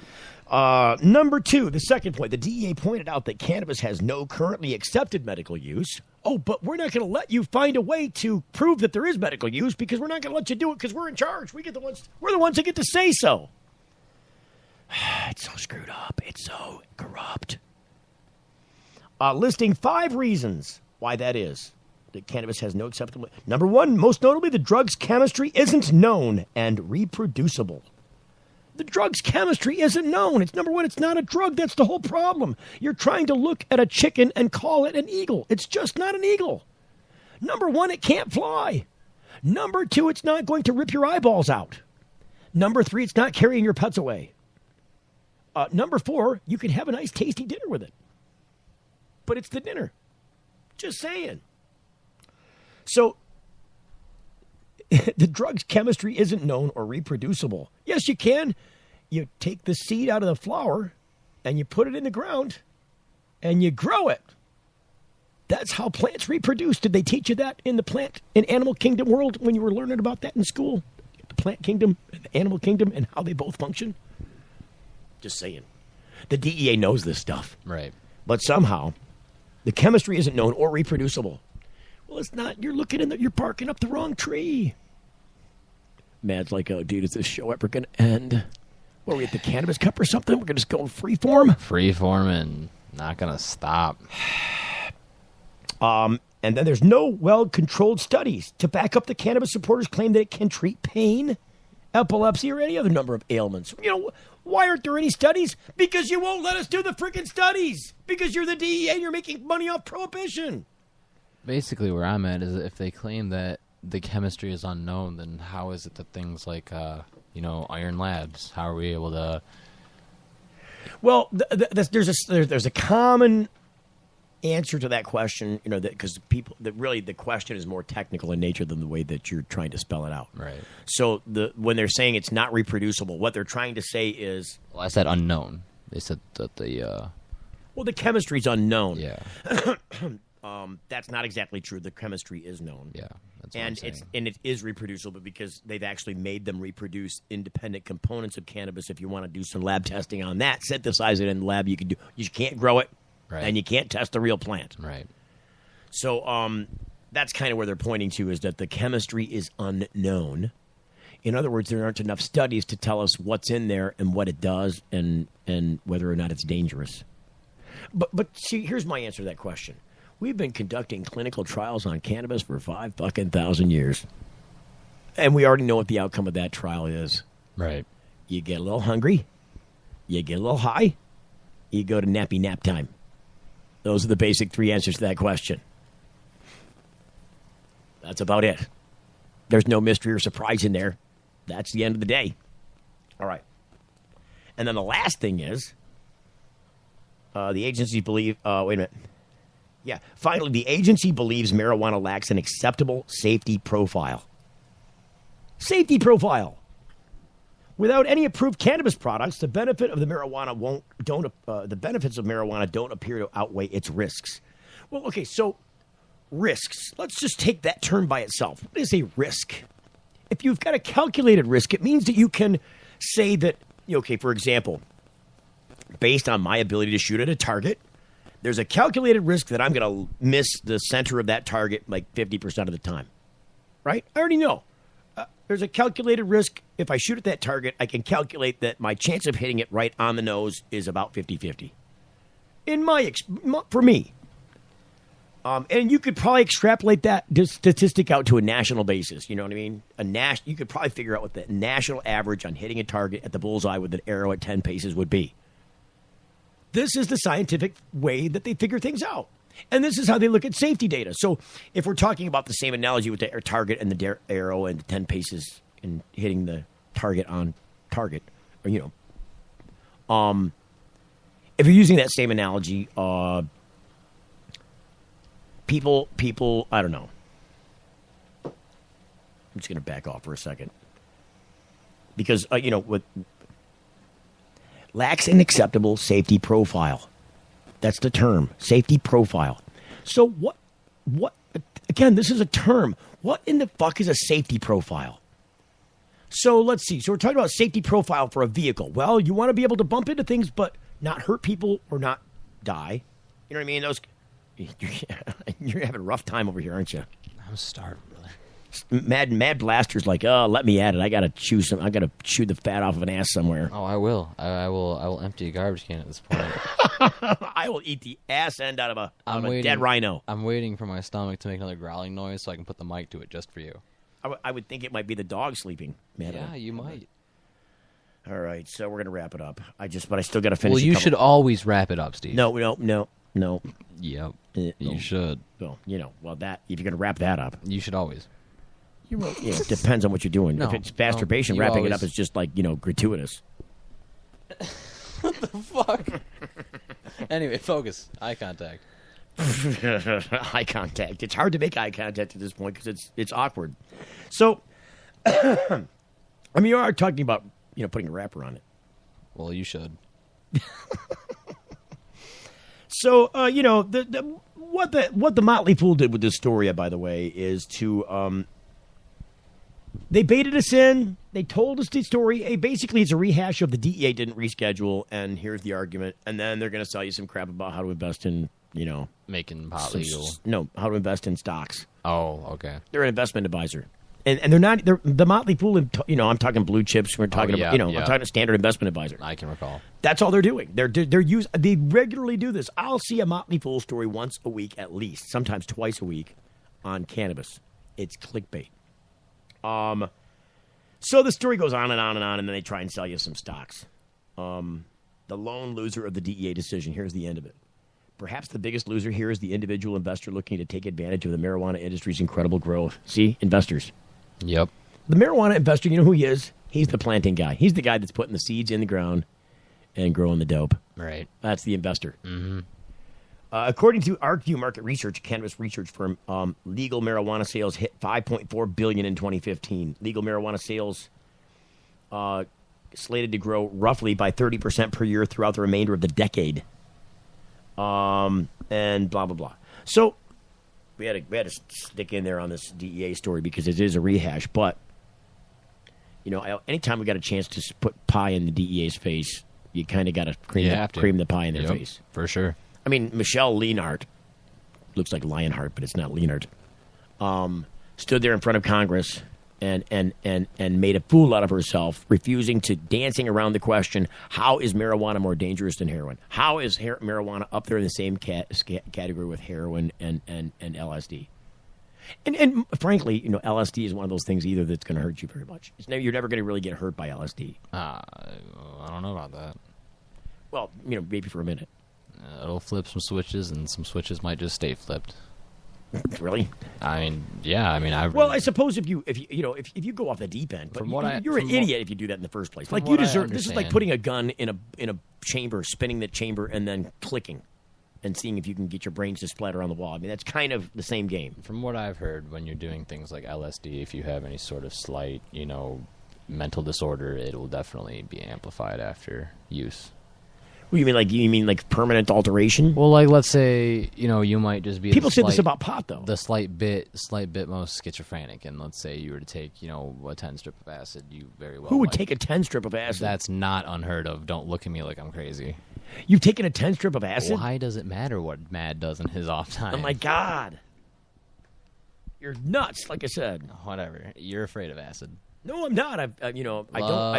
Number 2, the second point. The DEA pointed out that cannabis has no currently accepted medical use. Oh, but we're not going to let you find a way to prove that there is medical use because we're not going to let you do it because we're in charge. We're the ones that get to say so. It's so screwed up. It's so corrupt. Listing 5 reasons why that is. That cannabis has no acceptable. Number 1, most notably, the drug's chemistry isn't known and reproducible. The drug's chemistry isn't known. It's number 1, it's not a drug. That's the whole problem. You're trying to look at a chicken and call it an eagle. It's just not an eagle. Number one, it can't fly. Number two, it's not going to rip your eyeballs out. Number three, it's not carrying your pets away. Number four, you can have a nice, tasty dinner with it. But it's the dinner. Just saying. So, the drug's chemistry isn't known or reproducible. Yes, you can. You take the seed out of the flower and you put it in the ground and you grow it. That's how plants reproduce. Did they teach you that in the animal kingdom world when you were learning about that in school? The plant kingdom and the animal kingdom and how they both function? Just saying. The DEA knows this stuff. Right. But somehow, the chemistry isn't known or reproducible. Well, it's not. You're you're barking up the wrong tree. Mad's like, oh, dude, is this show ever going to end? What, are we at the Cannabis Cup or something? We're going to just go freeform? Freeform and not going to stop. And then there's no well-controlled studies to back up the cannabis supporters' claim that it can treat pain, epilepsy, or any other number of ailments. You know, why aren't there any studies? Because you won't let us do the freaking studies. Because you're the DEA and you're making money off prohibition. Basically, where I'm at is if they claim that the chemistry is unknown, then how is it that things like, Iron Labs, how are we able to... Well, there's a common answer to that question, because the question is more technical in nature than the way that you're trying to spell it out. Right. So when they're saying it's not reproducible, what they're trying to say is... Well, I said unknown. They said that the... Well, the chemistry's unknown. Yeah. That's not exactly true. The chemistry is known. Yeah, that's what I'm saying. It is reproducible because they've actually made them reproduce independent components of cannabis. If you want to do some lab testing on that, synthesize it in the lab. You can't grow it, right, and you can't test the real plant. Right. So that's kind of where they're pointing to, is that the chemistry is unknown. In other words, there aren't enough studies to tell us what's in there and what it does and whether or not it's dangerous. But see, here's my answer to that question. We've been conducting clinical trials on cannabis for 5,000 years. And we already know what the outcome of that trial is. Right. You get a little hungry. You get a little high. You go to nappy nap time. Those are the basic three answers to that question. That's about it. There's no mystery or surprise in there. That's the end of the day. All right. And then the last thing is, the agencies believe... wait a minute. Yeah. Finally, the agency believes marijuana lacks an acceptable safety profile. Safety profile. Without any approved cannabis products, the benefits of marijuana don't appear to outweigh its risks. Well, okay, so risks. Let's just take that term by itself. What is a risk? If you've got a calculated risk, it means that you can say that, for example, based on my ability to shoot at a target, there's a calculated risk that I'm going to miss the center of that target like 50% of the time. Right? I already know. There's a calculated risk. If I shoot at that target, I can calculate that my chance of hitting it right on the nose is about 50-50. For me. And you could probably extrapolate that statistic out to a national basis. You know what I mean? You could probably figure out what the national average on hitting a target at the bullseye with an arrow at 10 paces would be. This is the scientific way that they figure things out. And this is how they look at safety data. So if we're talking about the same analogy with the target and the arrow and the 10 paces and hitting the target on target, or, if you're using that same analogy, people, I don't know. I'm just going to back off for a second. Because, with lacks an acceptable safety profile. That's the term, safety profile. So what, again, this is a term. What in the fuck is a safety profile? So let's see. So we're talking about safety profile for a vehicle. Well, you want to be able to bump into things but not hurt people or not die. You know what I mean? You're having a rough time over here, aren't you? I'm starving, brother. Mad Blaster's like, oh, let me at it. I gotta chew the fat off of an ass somewhere. Oh, I will. I will empty a garbage can at this point. I will eat the ass end out of a dead rhino. I'm waiting for my stomach to make another growling noise so I can put the mic to it just for you. I would think it might be the dog sleeping. Man, yeah, you might. All right, so we're gonna wrap it up. But I still gotta finish. Well, you should always wrap it up, Steve. No. No. Yep. No. You should. Well, that if you're going to wrap that up. You should always. It depends on what you're doing. No, if it's masturbation, you wrapping always... it up is just like, gratuitous. What the fuck? Anyway, focus. Eye contact. Eye contact. It's hard to make eye contact at this point because it's awkward. So, you are talking about, putting a wrapper on it. Well, you should. So, what the Motley Fool did with this story, by the way, is to they baited us in. They told us the story. Hey, basically, it's a rehash of the DEA didn't reschedule, and here's the argument. And then they're going to sell you some crap about how to invest in, making pot legal. No, how to invest in stocks. Oh, okay. They're an investment advisor. And they're not, the Motley Fool, I'm talking blue chips. We're talking about, I'm talking a standard investment advisor. I can recall. That's all they're doing. They regularly do this. I'll see a Motley Fool story once a week at least, sometimes twice a week on cannabis. It's clickbait. So the story goes on and on and on, and then they try and sell you some stocks. The lone loser of the DEA decision. Here's the end of it. Perhaps the biggest loser here is the individual investor looking to take advantage of the marijuana industry's incredible growth. See? Investors. Yep. The marijuana investor, you know who he is? He's the planting guy. He's the guy that's putting the seeds in the ground and growing the dope. Right. That's the investor. Mm-hmm. According to ArcView Market Research, a cannabis research firm, legal marijuana sales hit $5.4 billion in 2015. Legal marijuana sales slated to grow roughly by 30% per year throughout the remainder of the decade. And blah, blah, blah. So we had to stick in there on this DEA story because it is a rehash. But, anytime we got a chance to put pie in the DEA's face, you kind of got to cream the pie in their face. For sure. I mean, Michelle Leonhardt, looks like Lionheart, but it's not Leonhardt, stood there in front of Congress and made a fool out of herself, dancing around the question, how is marijuana more dangerous than heroin? How is marijuana up there in the same category with heroin and LSD? And frankly, LSD is one of those things either that's going to hurt you very much. You're never going to really get hurt by LSD. I don't know about that. Well, maybe for a minute. It'll flip some switches, and some switches might just stay flipped. Really? I mean, yeah. Well, I suppose if you go off the deep end, but you're an idiot if you do that in the first place. Like you deserve. This is like putting a gun in a chamber, spinning the chamber, and then clicking, and seeing if you can get your brains to splatter on the wall. I mean, that's kind of the same game. From what I've heard, when you're doing things like LSD, if you have any sort of slight, mental disorder, it will definitely be amplified after use. What, you mean like permanent alteration? Well, like let's say you might just be people say this about pot though. The slight bit most schizophrenic, and let's say you were to take a 10 strip of acid, you very well. Who would take a 10 strip of acid? That's not unheard of. Don't look at me like I'm crazy. You've taken a 10 strip of acid? Why does it matter what Mad does in his off time? Oh my God, you're nuts! Like I said, whatever. You're afraid of acid. No, I'm not. I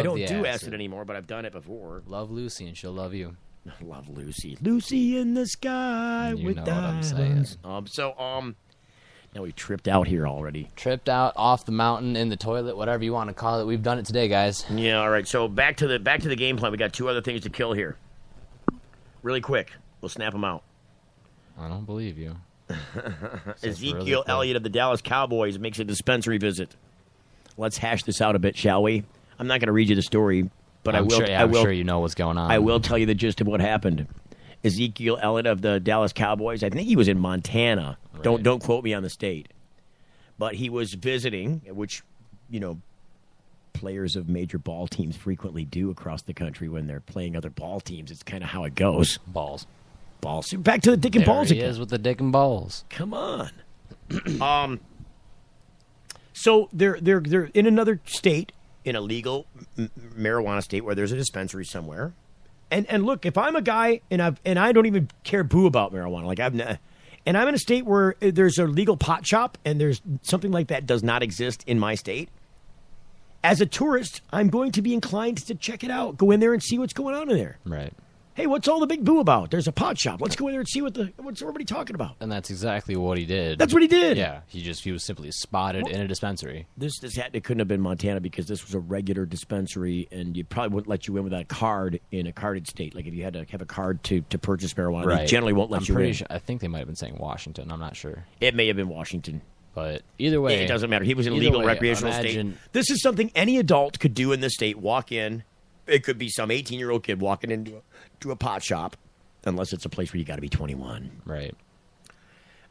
don't do acid anymore, but I've done it before. Love Lucy, and she'll love you. Love Lucy. Lucy in the sky with diamonds. Now we tripped out here already. Tripped out, off the mountain, in the toilet, whatever you want to call it. We've done it today, guys. Yeah, all right. So back to the game plan. We got two other things to kill here. Really quick. We'll snap them out. I don't believe you. Ezekiel Elliot of the Dallas Cowboys makes a dispensary visit. Let's hash this out a bit, shall we? I'm not going to read you the story, but I'm sure you know what's going on. I will tell you the gist of what happened. Ezekiel Elliott of the Dallas Cowboys, I think he was in Montana. Right. Don't quote me on the state. But he was visiting, which, players of major ball teams frequently do across the country when they're playing other ball teams. It's kind of how it goes. Balls. Back to the dick and balls again. There he is with the dick and balls. Come on. So they're in another state, in a legal marijuana state where there's a dispensary somewhere. And look, if I'm a guy and I don't even care boo about marijuana, and I'm in a state where there's a legal pot shop and there's something like that does not exist in my state, as a tourist, I'm going to be inclined to check it out, go in there and see what's going on in there. Right. Hey, what's all the big boo about? There's a pot shop. Let's go in there and see what's everybody talking about. And that's exactly what he did. That's what he did. Yeah, he was simply spotted in a dispensary. It couldn't have been Montana because this was a regular dispensary, and you probably wouldn't let you in without a card in a carded state. Like if you had to have a card to purchase marijuana, Right. they generally won't let you in. Sure, I think they might have been saying Washington. I'm not sure. It may have been Washington. But either way, it doesn't matter. He was in a legal recreational state. This is something any adult could do in this state. Walk in. It could be some 18-year-old kid walking into a pot shop, unless it's a place where you got to be 21. Right.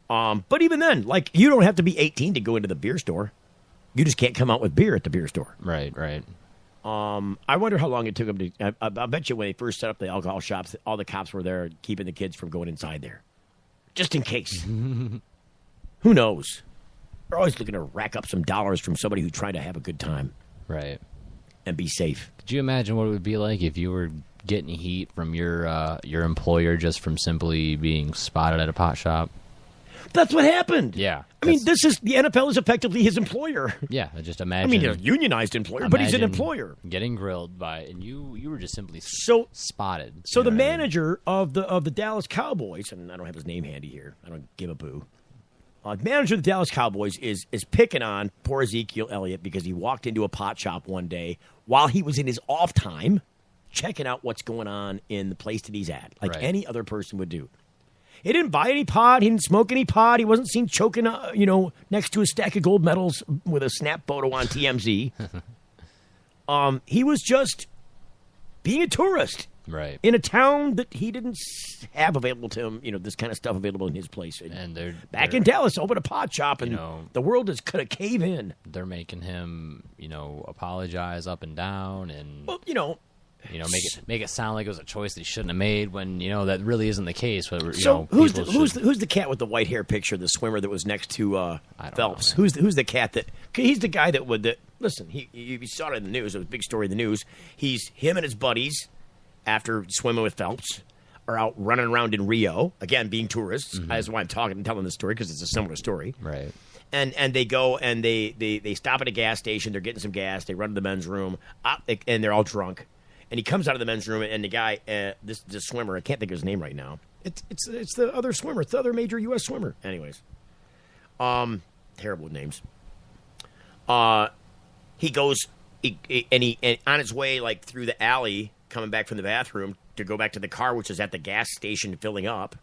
But even then, like, you don't have to be 18 to go into the beer store. You just can't come out with beer at the beer store. Right. I wonder how long it took them to. I bet you when they first set up the alcohol shops, all the cops were there keeping the kids from going inside there, just in case. Who knows? They're always looking to rack up some dollars from somebody who's trying to have a good time. Right. And be safe. Could you imagine what it would be like if you were getting heat from your employer just from simply being spotted at a pot shop? That's what happened. Yeah. I mean, the NFL is effectively his employer. Yeah, just imagine. I mean, a unionized employer, but he's an employer. Getting grilled and you were just simply spotted. So the manager of the Dallas Cowboys, and I don't have his name handy here. I don't give a boo. Manager of the Dallas Cowboys is picking on poor Ezekiel Elliott because he walked into a pot shop one day while he was in his off time, checking out what's going on in the place that he's at, like any other person would do. He didn't buy any pot. He didn't smoke any pot. He wasn't seen choking, next to a stack of gold medals with a snap photo on TMZ. He was just being a tourist. Right. In a town that he didn't have available to him, this kind of stuff available in his place. And they're in Dallas, open a pot shop, and the world is going to cave in. They're making him, apologize up and down, and make it sound like it was a choice that he shouldn't have made when that really isn't the case. But who's the cat with the white hair picture, the swimmer that was next to Phelps? Who's the cat that? He's the guy that would. Listen, you saw it in the news. It was a big story in the news. He's him and his buddies. After swimming with Phelps, are out running around in Rio, again, being tourists. That's why I'm telling this story, because it's a similar story. Right. And they go and they stop at a gas station. They're getting some gas. They run to the men's room, and they're all drunk. And he comes out of the men's room, and the guy, this swimmer, I can't think of his name right now. It's the other swimmer, the other major U.S. swimmer. Anyways. Terrible names. He goes, and on his way, like, through the alley, coming back from the bathroom to go back to the car, which is at the gas station filling up,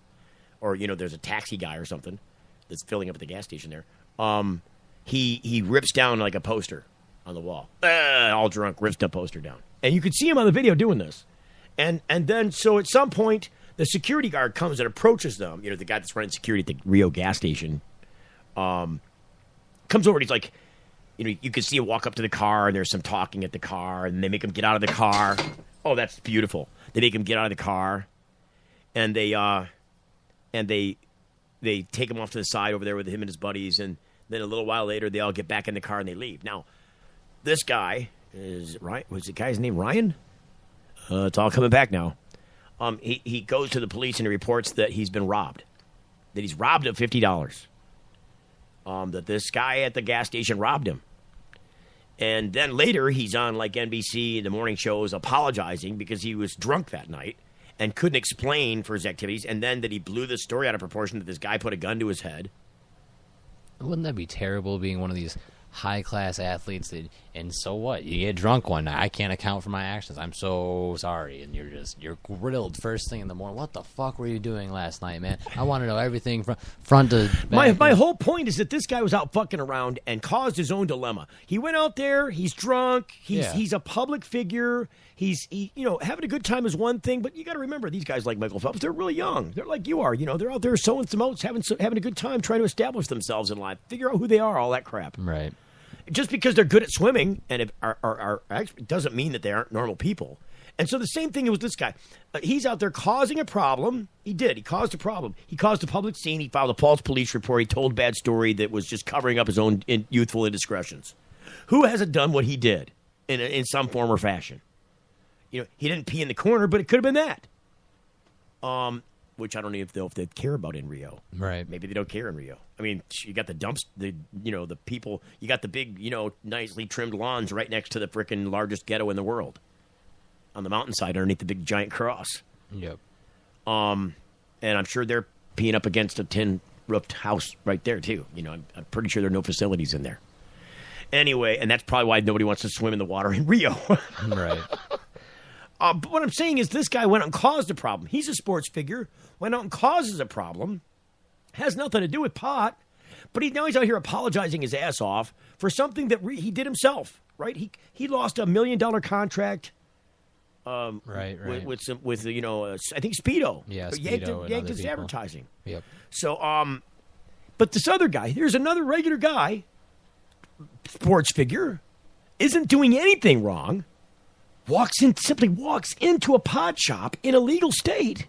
or there's a taxi guy or something that's filling up at the gas station there. He rips down like a poster on the wall, all drunk, rips the poster down, and you could see him on the video doing this. And then so at some point the security guard comes and approaches them. The guy that's running security at the Rio gas station, comes over and he's like, you can see him walk up to the car, and there's some talking at the car, and they make him get out of the car. Oh, that's beautiful. They make him get out of the car, and they take him off to the side over there with him and his buddies, and then a little while later they all get back in the car and they leave. Now, this guy is was the guy's name Ryan? It's all coming back now. He goes to the police and he reports that he's been robbed, that he's robbed of $50. That this guy at the gas station robbed him. And then later, he's on, like, NBC, the morning shows, apologizing because he was drunk that night and couldn't explain for his activities, and then that he blew the story out of proportion that this guy put a gun to his head. Wouldn't that be terrible, being one of these high-class athletes, and so what? You get drunk one night. I can't account for my actions. I'm so sorry. And you're grilled first thing in the morning. What the fuck were you doing last night, man? I want to know everything from front to back. My whole point is that this guy was out fucking around and caused his own dilemma. He went out there. He's drunk. He's a public figure. He's having a good time is one thing, but you got to remember, these guys like Michael Phelps, they're really young. They're like you are. They're out there sowing some oats, having a good time, trying to establish themselves in life, figure out who they are, all that crap. Right. Just because they're good at swimming and are doesn't mean that they aren't normal people. And so the same thing with this guy. He's out there causing a problem. He did. He caused a problem. He caused a public scene. He filed a false police report. He told a bad story that was just covering up his own youthful indiscretions. Who hasn't done what he did in some form or fashion? He didn't pee in the corner, but it could have been that. Which I don't know if they care about in Rio. Right. Maybe they don't care in Rio. I mean, you got the dumps, the people, you got the big, nicely trimmed lawns right next to the frickin' largest ghetto in the world. On the mountainside underneath the big giant cross. Yep. And I'm sure they're peeing up against a tin-roofed house right there, too. I'm pretty sure there are no facilities in there. Anyway, and that's probably why nobody wants to swim in the water in Rio. Right. But what I'm saying is this guy went out and caused a problem. He's a sports figure, went out and causes a problem, has nothing to do with pot, but now he's out here apologizing his ass off for something that he did himself, right? He lost $1 million contract. Right. With I think Speedo. Yeah, Speedo yanked his advertising. Yep. So, but this other guy, here's another regular guy, sports figure, isn't doing anything wrong. Simply walks into a pot shop in a legal state,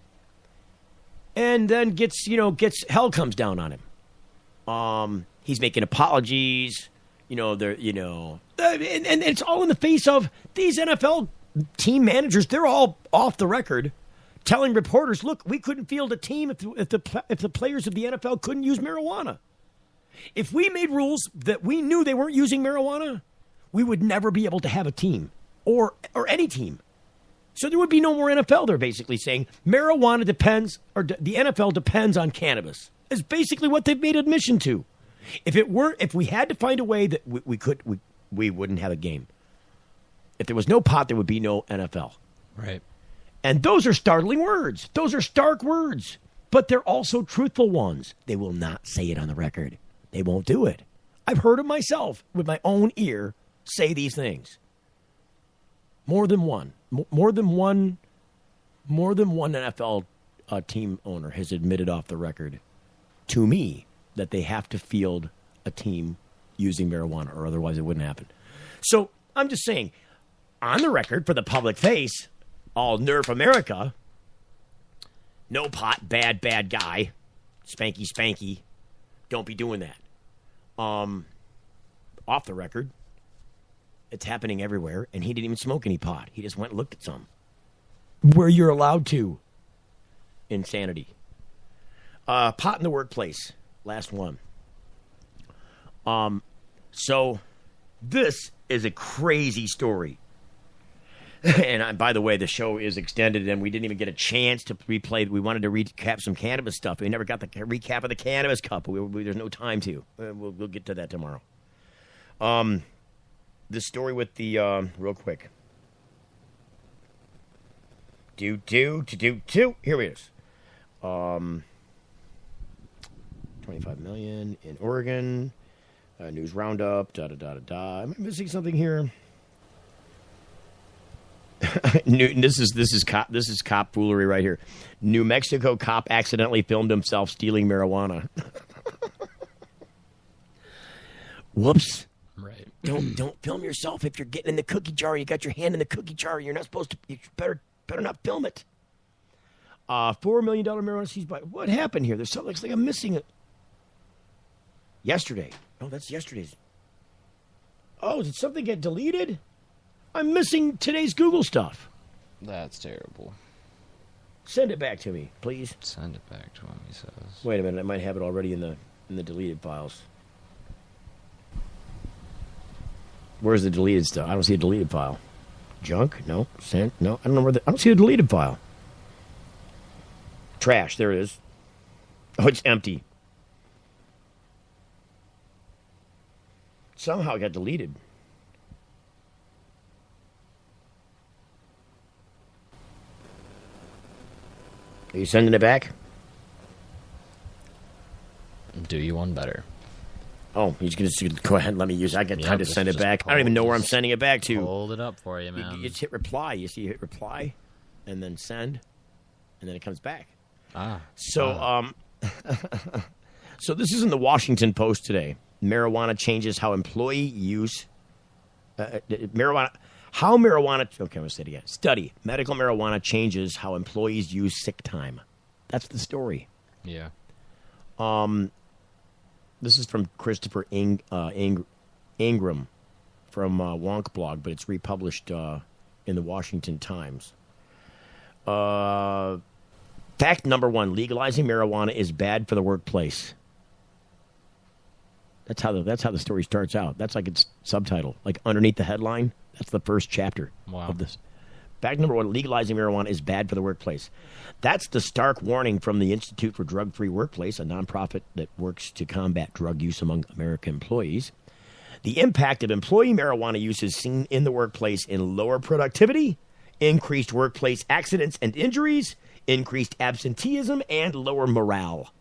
and then gets hell comes down on him. He's making apologies, and it's all in the face of these NFL team managers. They're all off the record, telling reporters, "Look, we couldn't field a team if the players of the NFL couldn't use marijuana. If we made rules that we knew they weren't using marijuana, we would never be able to have a team." Or any team. So there would be no more NFL. They're basically saying marijuana depends, or the NFL depends on cannabis. Is basically what they've made admission to. If we had to find a way that we wouldn't have a game. If there was no pot, there would be no NFL. Right. And those are startling words. Those are stark words. But they're also truthful ones. They will not say it on the record. They won't do it. I've heard it myself with my own ear say these things. More than one NFL team owner has admitted off the record to me that they have to field a team using marijuana, or otherwise it wouldn't happen. So I'm just saying, on the record for the public face, all Nerf America, no pot, bad guy, spanky, don't be doing that. Off the record, it's happening everywhere, and he didn't even smoke any pot. He just went and looked at some. Where you're allowed to. Insanity. Pot in the workplace. Last one. So this is a crazy story. And by the way, the show is extended, and we didn't even get a chance to replay. We wanted to recap some cannabis stuff. We never got the recap of the Cannabis Cup. There's no time to. We'll get to that tomorrow. This story with the, real quick. Here it is. 25 million in Oregon. News roundup. Am I missing something here? This is cop foolery right here. New Mexico cop accidentally filmed himself stealing marijuana. Whoops. Right. Don't film yourself if you're getting in the cookie jar. You got your hand in the cookie jar. You're not supposed to. You better not film it. $4 million marijuana seized by. What happened here? There's something looks like I'm missing it. Yesterday. Oh, that's yesterday's. Oh, did something get deleted? I'm missing today's Google stuff. That's terrible. Send it back to me, please. Send it back to him, he says. Wait a minute. I might have it already in the deleted files. Where's the deleted stuff? I don't see a deleted file. Junk? No. Sent? No. I don't know where I don't see a deleted file. Trash. There it is. Oh, it's empty. Somehow it got deleted. Are you sending it back? Do you one better? Oh, he's going to go ahead and let me use it. I got time to send it back. I don't even know where I'm sending it back to. Hold it up for you, man. You just hit reply. You see, you hit reply, and then send, and then it comes back. So this is in the Washington Post today. Marijuana changes how employee use marijuana. How marijuana? Okay, I'm gonna say it again. Study: medical marijuana changes how employees use sick time. That's the story. Yeah. This is from Christopher Ingram from Wonk Blog, but it's republished in the Washington Times. Fact number one: legalizing marijuana is bad for the workplace. That's how the story starts out. That's like its subtitle, like underneath the headline. That's the first chapter of this. Fact number 1, legalizing marijuana is bad for the workplace. That's the stark warning from the Institute for Drug-Free Workplace, a nonprofit that works to combat drug use among American employees. The impact of employee marijuana use is seen in the workplace in lower productivity, increased workplace accidents and injuries, increased absenteeism, and lower morale,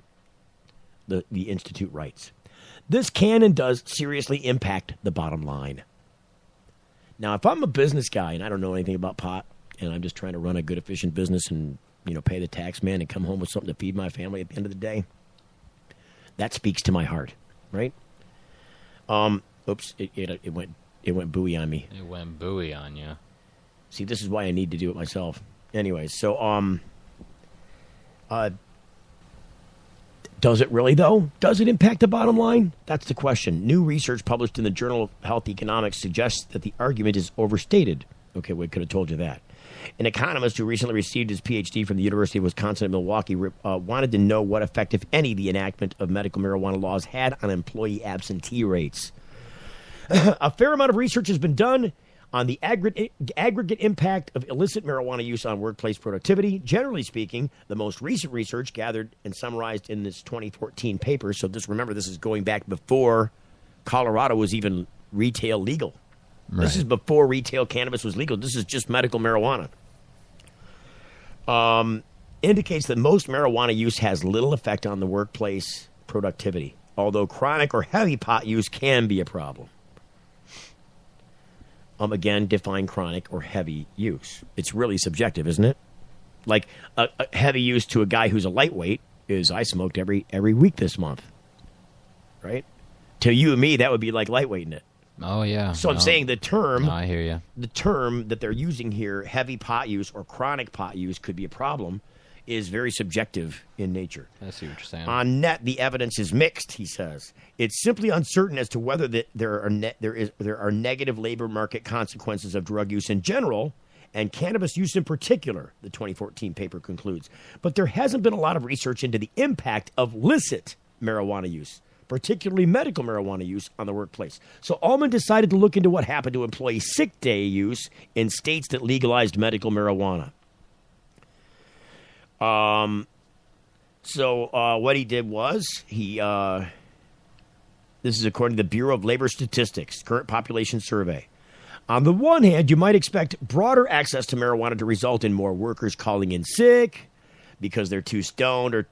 the Institute writes. This can and does seriously impact the bottom line. Now, if I'm a business guy and I don't know anything about pot, and I'm just trying to run a good, efficient business and, pay the tax man and come home with something to feed my family at the end of the day, that speaks to my heart, right? Oops, it went buoy on me. It went buoy on you. See, this is why I need to do it myself. Anyways, so does it really, though? Does it impact the bottom line? That's the question. New research published in the Journal of Health Economics suggests that the argument is overstated. Okay, we could have told you that. An economist who recently received his PhD from the University of Wisconsin at Milwaukee wanted to know what effect, if any, the enactment of medical marijuana laws had on employee absentee rates. A fair amount of research has been done on the aggregate impact of illicit marijuana use on workplace productivity. Generally speaking, the most recent research gathered and summarized in this 2014 paper, so remember, this is going back before Colorado was even retail legal. Right. This is before retail cannabis was legal. This is just medical marijuana. Indicates that most marijuana use has little effect on the workplace productivity, although chronic or heavy pot use can be a problem. Again, define chronic or heavy use. It's really subjective, isn't it? Like a heavy use to a guy who's a lightweight is I smoked every week this month, right? To you and me, that would be like lightweighting it. Oh, yeah. So I'm saying the term... No, I hear you. The term that they're using here, heavy pot use or chronic pot use could be a problem, is very subjective in nature. I see what you're saying. On net, the evidence is mixed, he says. It's simply uncertain as to whether there are negative labor market consequences of drug use in general and cannabis use in particular, the 2014 paper concludes. But there hasn't been a lot of research into the impact of licit marijuana use, particularly medical marijuana use, on the workplace. So Allman decided to look into what happened to employee sick day use in states that legalized medical marijuana. So what he did was this is according to the Bureau of Labor Statistics, current population survey. On the one hand, you might expect broader access to marijuana to result in more workers calling in sick because they're too stoned or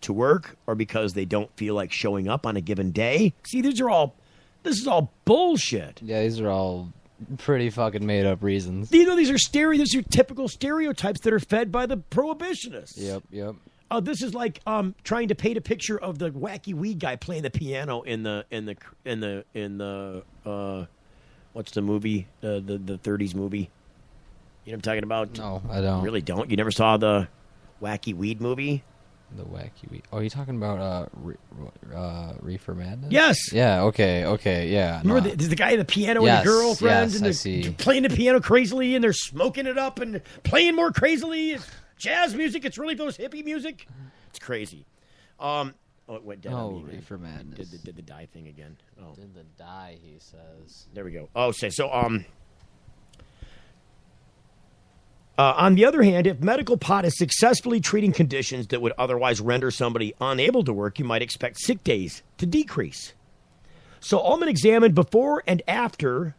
to work, or because they don't feel like showing up on a given day. See, this is all bullshit. Yeah, these are all pretty fucking made up reasons. These are typical stereotypes that are fed by the prohibitionists. Yep. This is like trying to paint a picture of the wacky weed guy playing the piano in the what's the movie? The 30s movie. You know what I'm talking about? No, I don't. Really don't? You never saw the wacky weed movie? The wacky weed. Oh, are you talking about Reefer Madness? Yes. Yeah. Okay. Yeah. Remember the guy in the piano and the girlfriend, and they're playing the piano crazily, and they're smoking it up and playing more crazily. It's jazz music. It's really those hippie music. It's crazy. It went dead on me. Reefer Madness. Did the die thing again. Oh. Did the die, he says. There we go. On the other hand, if medical pot is successfully treating conditions that would otherwise render somebody unable to work, you might expect sick days to decrease. So Allman examined before and after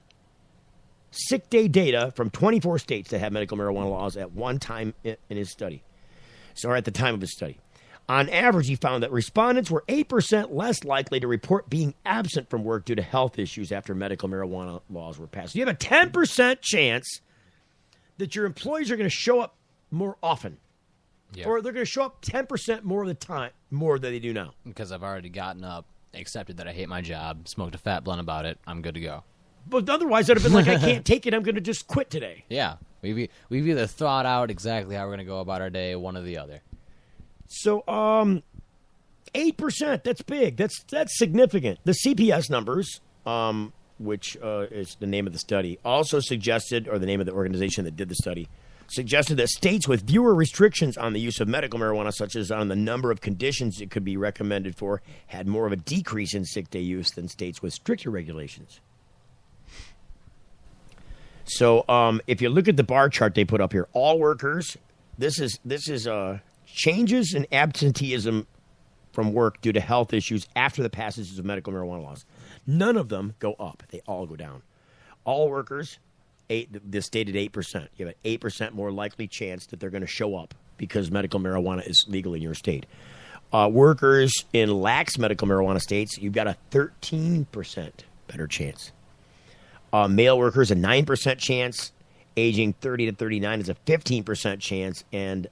sick day data from 24 states that have medical marijuana laws at one time in his study. So at the time of his study. On average, he found that respondents were 8% less likely to report being absent from work due to health issues after medical marijuana laws were passed. So you have a 10% chance that your employees are going to show up more often. Yep. Or they're going to show up 10% more of the time, more than they do now. Because I've already gotten up, accepted that I hate my job, smoked a fat blunt about it, I'm good to go. But otherwise, I'd have been like, I can't take it, I'm going to just quit today. Yeah. We've either thought out exactly how we're going to go about our day, one or the other. So, 8%, that's big. That's significant. The CPS numbers, which is the name of the study, also suggested, or the name of the organization that did the study, suggested that states with fewer restrictions on the use of medical marijuana, such as on the number of conditions it could be recommended for, had more of a decrease in sick day use than states with stricter regulations. So if you look at the bar chart they put up here, all workers, this is changes in absenteeism from work due to health issues after the passage of medical marijuana laws. None of them go up. They all go down. All workers, this stated 8%. You have an 8% more likely chance that they're going to show up because medical marijuana is legal in your state. Workers in lax medical marijuana states, you've got a 13% better chance. Male workers, a 9% chance. Aging 30 to 39 is a 15% chance. And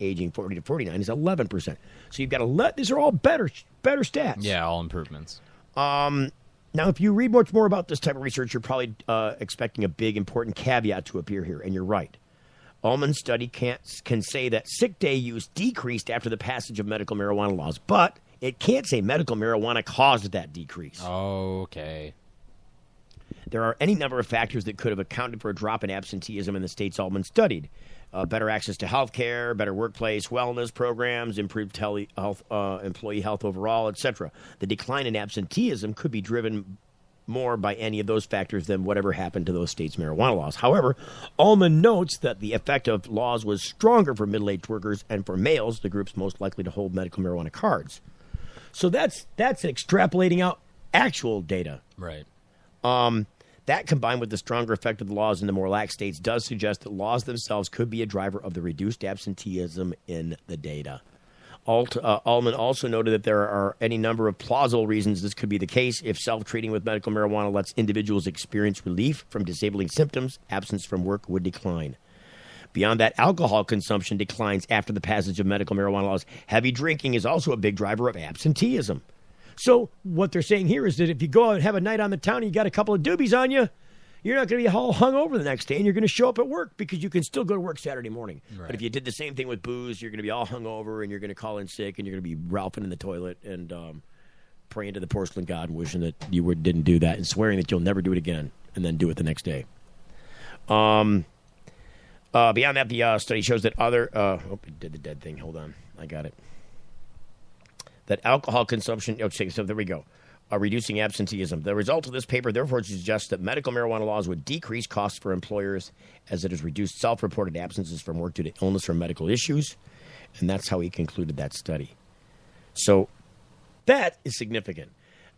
aging 40 to 49 is 11%. So you've got these are all better stats. Yeah, all improvements. Now, if you read much more about this type of research, you're probably expecting a big, important caveat to appear here, and you're right. Ullman's study can say that sick day use decreased after the passage of medical marijuana laws, but it can't say medical marijuana caused that decrease. Okay. There are any number of factors that could have accounted for a drop in absenteeism in the states Ullman studied. Better access to health care, better workplace wellness programs, improved employee health overall, etc. The decline in absenteeism could be driven more by any of those factors than whatever happened to those states' marijuana laws. However, Ullman notes that the effect of laws was stronger for middle-aged workers and for males, the groups most likely to hold medical marijuana cards. So that's extrapolating out actual data. Right. That, combined with the stronger effect of the laws in the more lax states, does suggest that laws themselves could be a driver of the reduced absenteeism in the data. Ullman also noted that there are any number of plausible reasons this could be the case. If self-treating with medical marijuana lets individuals experience relief from disabling symptoms, absence from work would decline. Beyond that, alcohol consumption declines after the passage of medical marijuana laws. Heavy drinking is also a big driver of absenteeism. So what they're saying here is that if you go out and have a night on the town and you got a couple of doobies on you, you're not going to be all hungover the next day, and you're going to show up at work because you can still go to work Saturday morning. Right. But if you did the same thing with booze, you're going to be all hungover, and you're going to call in sick, and you're going to be ralphing in the toilet and praying to the porcelain god and wishing that you didn't do that and swearing that you'll never do it again and then do it the next day. Beyond that, the study shows that it did the dead thing. Hold on. I got it. That alcohol consumption, so there we go, reducing absenteeism. The result of this paper, therefore, suggests that medical marijuana laws would decrease costs for employers as it has reduced self-reported absences from work due to illness or medical issues, and that's how he concluded that study. So that is significant.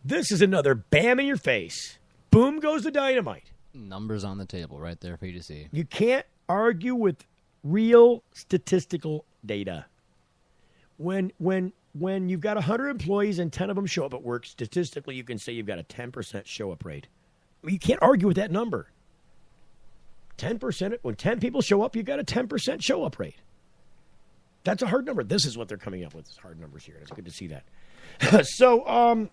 This is another bam in your face. Boom goes the dynamite. Numbers on the table right there for you to see. You can't argue with real statistical data. When you've got 100 employees and 10 of them show up at work, statistically you can say you've got a 10% show-up rate. I mean, you can't argue with that number. 10%, when 10 people show up, you've got a 10% show-up rate. That's a hard number. This is what they're coming up with, hard numbers here. It's good to see that. So,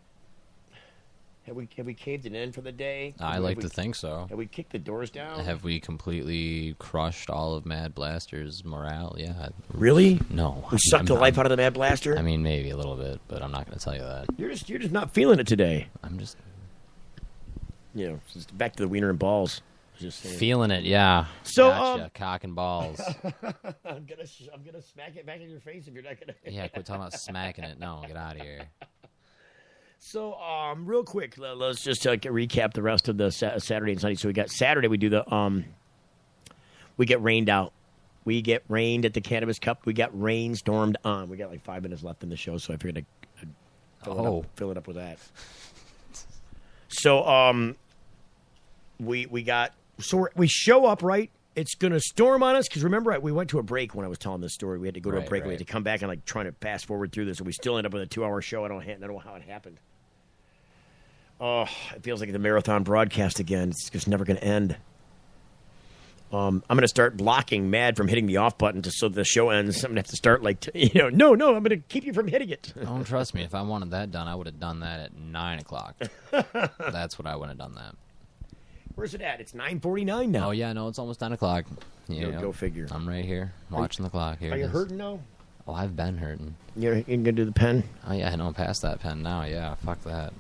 have we caved it in for the day? I like to think so. Have we kicked the doors down? Have we completely crushed all of Mad Blaster's morale? Yeah. Really? No. We sucked the life out of the Mad Blaster? I mean, maybe a little bit, but I'm not going to tell you that. You're just not feeling it today. I'm just... just back to the wiener and balls. Just saying. Feeling it, yeah. So, gotcha, cock and balls. I'm gonna smack it back in your face if you're not gonna... Yeah, quit talking about smacking it. No, get out of here. So, real quick, let's just recap the rest of the Saturday and Sunday. So we got Saturday, we do we get rained out. We get rained at the Cannabis Cup. We got rainstormed on. We got like 5 minutes left in the show, so I figured I'd fill it up with that. So, we show up, right? It's going to storm on us because remember, we went to a break when I was telling this story. We had to go to a break. Right. We had to come back and trying to fast forward through this, and we still end up with a 2-hour show. I don't know how it happened. Oh, it feels like the marathon broadcast again. It's just never going to end. I'm going to start blocking Mad from hitting the off button so the show ends. I'm going to have to start no, I'm going to keep you from hitting it. Don't trust me. If I wanted that done, I would have done that at 9 o'clock. That's what I would have done that. Where's it at? It's 9:49 now. Oh, yeah, no, it's almost 10 o'clock. Yeah, go figure. I'm right here watching the clock. Here are you hurting now? Oh, I've been hurting. You're going to do the pen? Oh, yeah, I know. Past that pen now. Yeah, fuck that.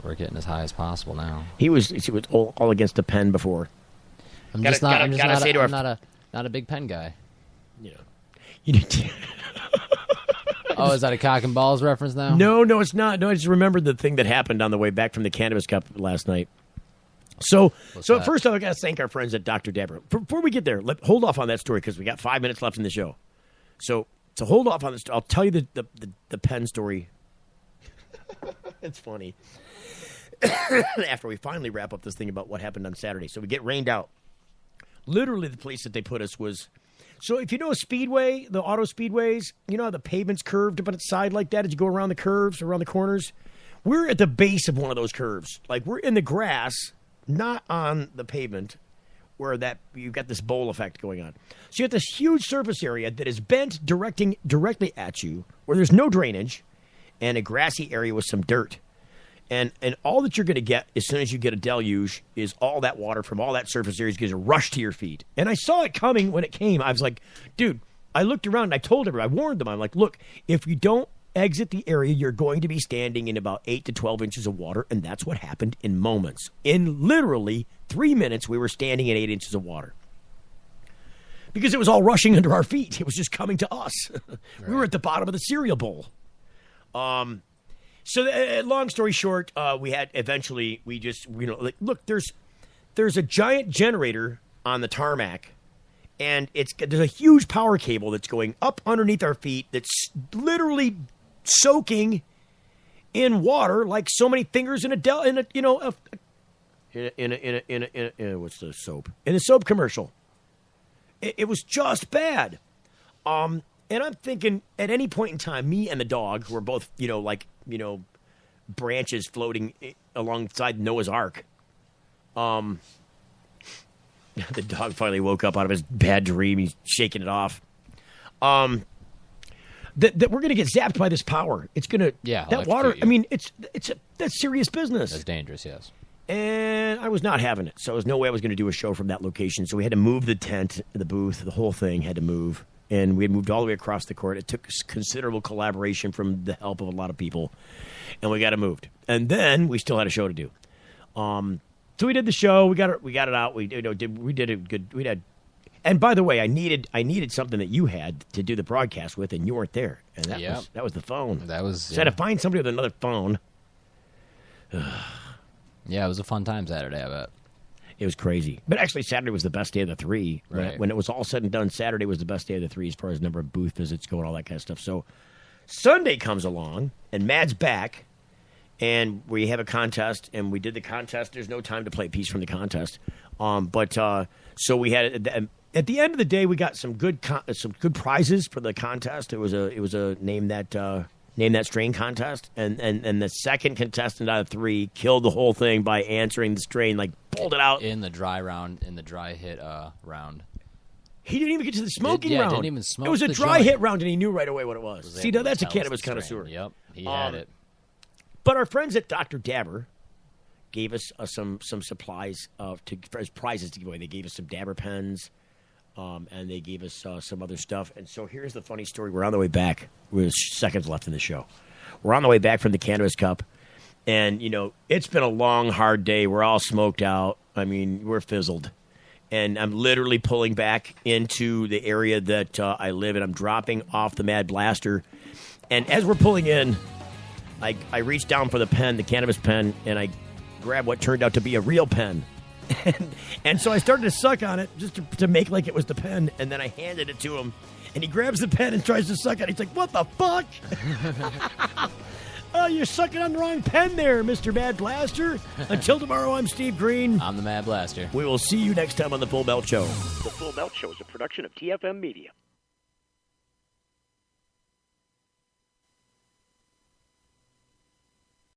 We're getting as high as possible now. He was all against the pen before. I'm not a big pen guy. You need to... Oh, is that a cock and balls reference now? No, it's not. No, I just remembered the thing that happened on the way back from the Cannabis Cup last night. So first off, I got to thank our friends at Dr. Dabber. Before we get there, hold off on that story because we got 5 minutes left in the show. So hold off on this. I'll tell you the pen story. It's funny. After we finally wrap up this thing about what happened on Saturday. So we get rained out. Literally, the place that they put us was... So if you know a speedway, the auto speedways, you know how the pavement's curved up on its side like that as you go around the curves, around the corners? We're at the base of one of those curves. Like, we're in the grass, not on the pavement, where you've got this bowl effect going on. So you have this huge surface area that is bent directly at you, where there's no drainage, and a grassy area with some dirt. And all that you're going to get as soon as you get a deluge is all that water from all that surface area is going to rush to your feet. And I saw it coming when it came. I was like, dude, I looked around and I told everyone, I warned them. I'm like, look, if you don't exit the area, you're going to be standing in about 8 to 12 inches of water. And that's what happened in moments. In literally 3 minutes, we were standing in 8 inches of water. Because it was all rushing under our feet. It was just coming to us. We were at the bottom of the cereal bowl. So, long story short, look, there's a giant generator on the tarmac, and there's a huge power cable that's going up underneath our feet that's literally soaking in water like so many fingers in what's the soap? In a soap commercial. It was just bad. And I'm thinking, at any point in time, me and the dog, who are both, branches floating alongside Noah's Ark. The dog finally woke up out of his bad dream. He's shaking it off. That we're going to get zapped by this power. It's going to... Yeah, that water... I mean, that's serious business. That's dangerous, yes. And I was not having it. So there was no way I was going to do a show from that location. So we had to move the tent, the booth, the whole thing had to move. And we had moved all the way across the court. It took considerable collaboration from the help of a lot of people. And we got it moved. And then we still had a show to do. So we did the show. We got it out. We did a good. And by the way, I needed something that you had to do the broadcast with, and you weren't there. And that was the phone. That was. So I had to find somebody with another phone. Yeah, it was a fun time Saturday, I bet. It was crazy. But actually, Saturday was the best day of the 3. Right. When it was all said and done, Saturday was the best day of the 3 as far as number of booth visits go and all that kind of stuff. So Sunday comes along, and Mad's back, and we have a contest, and we did the contest. There's no time to play a piece from the contest. So we had at the end of the day, we got some good prizes for the contest. It was a name that strain contest, and the second contestant out of 3 killed the whole thing by answering the strain, like pulled it out in the dry hit round. He didn't even get to the smoking round. Didn't even smoke. It was a dry hit round, and he knew right away what it was. See, now that's a cannabis connoisseur. Yep, he had it. But our friends at Dr. Dabber gave us some supplies as prizes to give away. They gave us some Dabber pens. And they gave us some other stuff. And so here's the funny story. We're on the way back. There's seconds left in the show. We're on the way back from the Cannabis Cup. And, it's been a long, hard day. We're all smoked out. I mean, we're fizzled. And I'm literally pulling back into the area that I live in. I'm dropping off the Mad Blaster. And as we're pulling in, I reach down for the pen, the cannabis pen, and I grab what turned out to be a real pen. And so I started to suck on it just to make like it was the pen, and then I handed it to him, and he grabs the pen and tries to suck on it. He's like, what the fuck? Oh, you're sucking on the wrong pen there, Mr. Mad Blaster. Until tomorrow, I'm Steve Green. I'm the Mad Blaster. We will see you next time on The Full Belt Show. The Full Belt Show is a production of TFM Media.